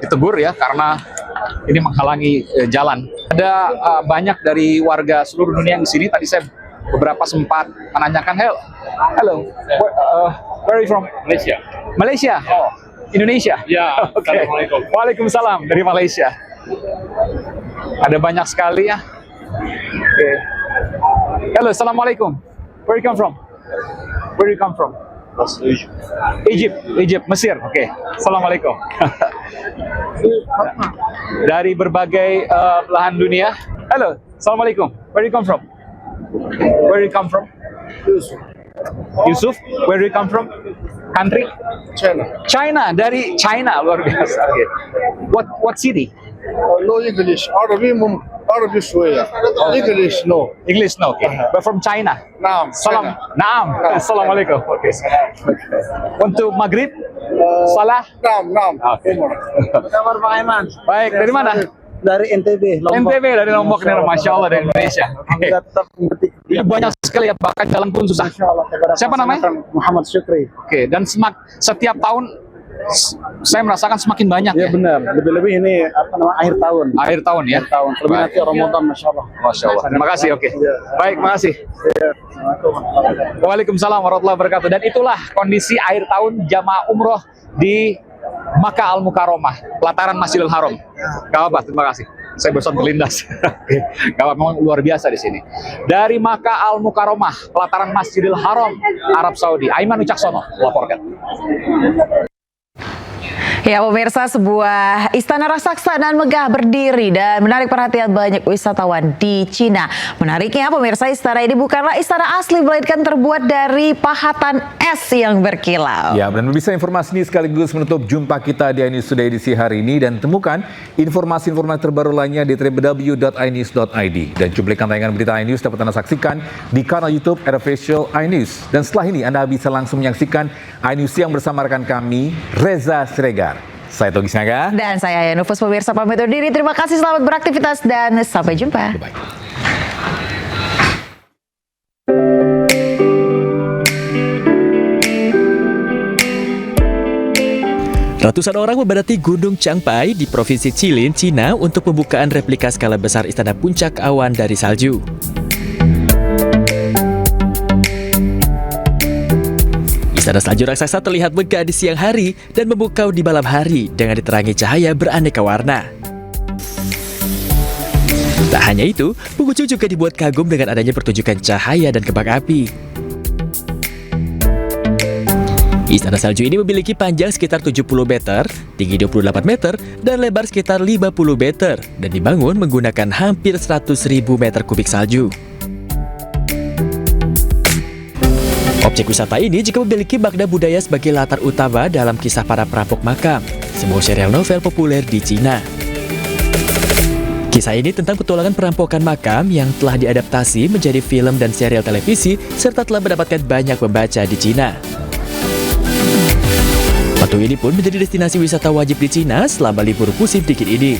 ditegur ya, karena ini menghalangi jalan. Ada banyak dari warga seluruh dunia yang di sini. Tadi saya beberapa sempat menanyakan, hello, where are you from? Malaysia. Malaysia. Oh. Indonesia? Ya, okay. Assalamualaikum. Waalaikumsalam, dari Malaysia. Ada banyak sekali ya. Okay. Halo, Assalamualaikum. Where you come from? Where you come from? Egypt, Mesir. Oke. Okay. Assalamualaikum. Dari berbagai belahan dunia. Halo, Assalamualaikum. Where you come from? Where you come from? Yusuf, where do you come from? Country? China, dari China, luar biasa. Okay. What city? No English, Arabic شوية. English no. English no, okay. But from China? Naam. Salam. Naam. Assalamualaikum. Okay. Untuk maghrib? Salah? Naam. Okay. Kabar Pak Aiman. Baik, dari mana? Dari NTB, Lombok. NTB, dari Lombok, Masya Allah, dari Indonesia. Okay. Ini banyak sekali ya, bahkan jalan pun susah. Siapa namanya? Muhammad Syukri. Oke, dan setiap tahun saya merasakan semakin banyak ya. Benar, lebih-lebih ini akhir tahun. Akhir tahun ya. Akhir tahun. Lebih nanti Ramadan, Masya Allah. Masya Allah. Terima kasih. Oke. Baik, makasih. Waalaikumsalam warahmatullahi wabarakatuh. Dan itulah kondisi akhir tahun jamaah umroh di Makkah Al-Mukarramah, pelataran Masjidil Haram. Gak apa, terima kasih. Saya bosan terlindas. Gak apa, memang luar biasa di sini. Dari Makkah Al-Mukarramah, pelataran Masjidil Haram, Arab Saudi. Aiman Wicaksono melaporkan. Ya, pemirsa, sebuah istana raksasa dan megah berdiri dan menarik perhatian banyak wisatawan di Cina. Menariknya, pemirsa, istana ini bukanlah istana asli, melainkan terbuat dari pahatan es yang berkilau. Ya, dan bisa informasi ini sekaligus menutup jumpa kita di iNews Today edisi hari ini, dan temukan informasi-informasi terbaru lainnya di www.inews.id. Dan cuplikan tayangan berita iNews dapat Anda saksikan di kanal YouTube @official iNews. Dan setelah ini Anda bisa langsung menyaksikan iNews yang bersama rekan kami, Reza Siregar. Saya Togi Sinaga. Dan saya Yanufus, pemirsa pamit undur diri. Terima kasih, selamat beraktivitas dan sampai jumpa. Bye-bye. Ratusan orang membadati Gunung Changpai di Provinsi Jilin, Cina untuk pembukaan replika skala besar Istana Puncak Awan dari salju. Istana salju raksasa terlihat megah di siang hari dan memukau di malam hari dengan diterangi cahaya beraneka warna. Tak hanya itu, pengunjung juga dibuat kagum dengan adanya pertunjukan cahaya dan kembang api. Istana salju ini memiliki panjang sekitar 70 meter, tinggi 28 meter, dan lebar sekitar 50 meter, dan dibangun menggunakan hampir 100.000 meter kubik salju. Objek wisata ini juga memiliki makna budaya sebagai latar utama dalam kisah para perampok makam, sebuah serial novel populer di Cina. Kisah ini tentang petualangan perampokan makam yang telah diadaptasi menjadi film dan serial televisi serta telah mendapatkan banyak pembaca di Cina. Patung ini pun menjadi destinasi wisata wajib di Cina selama libur musim dingin ini.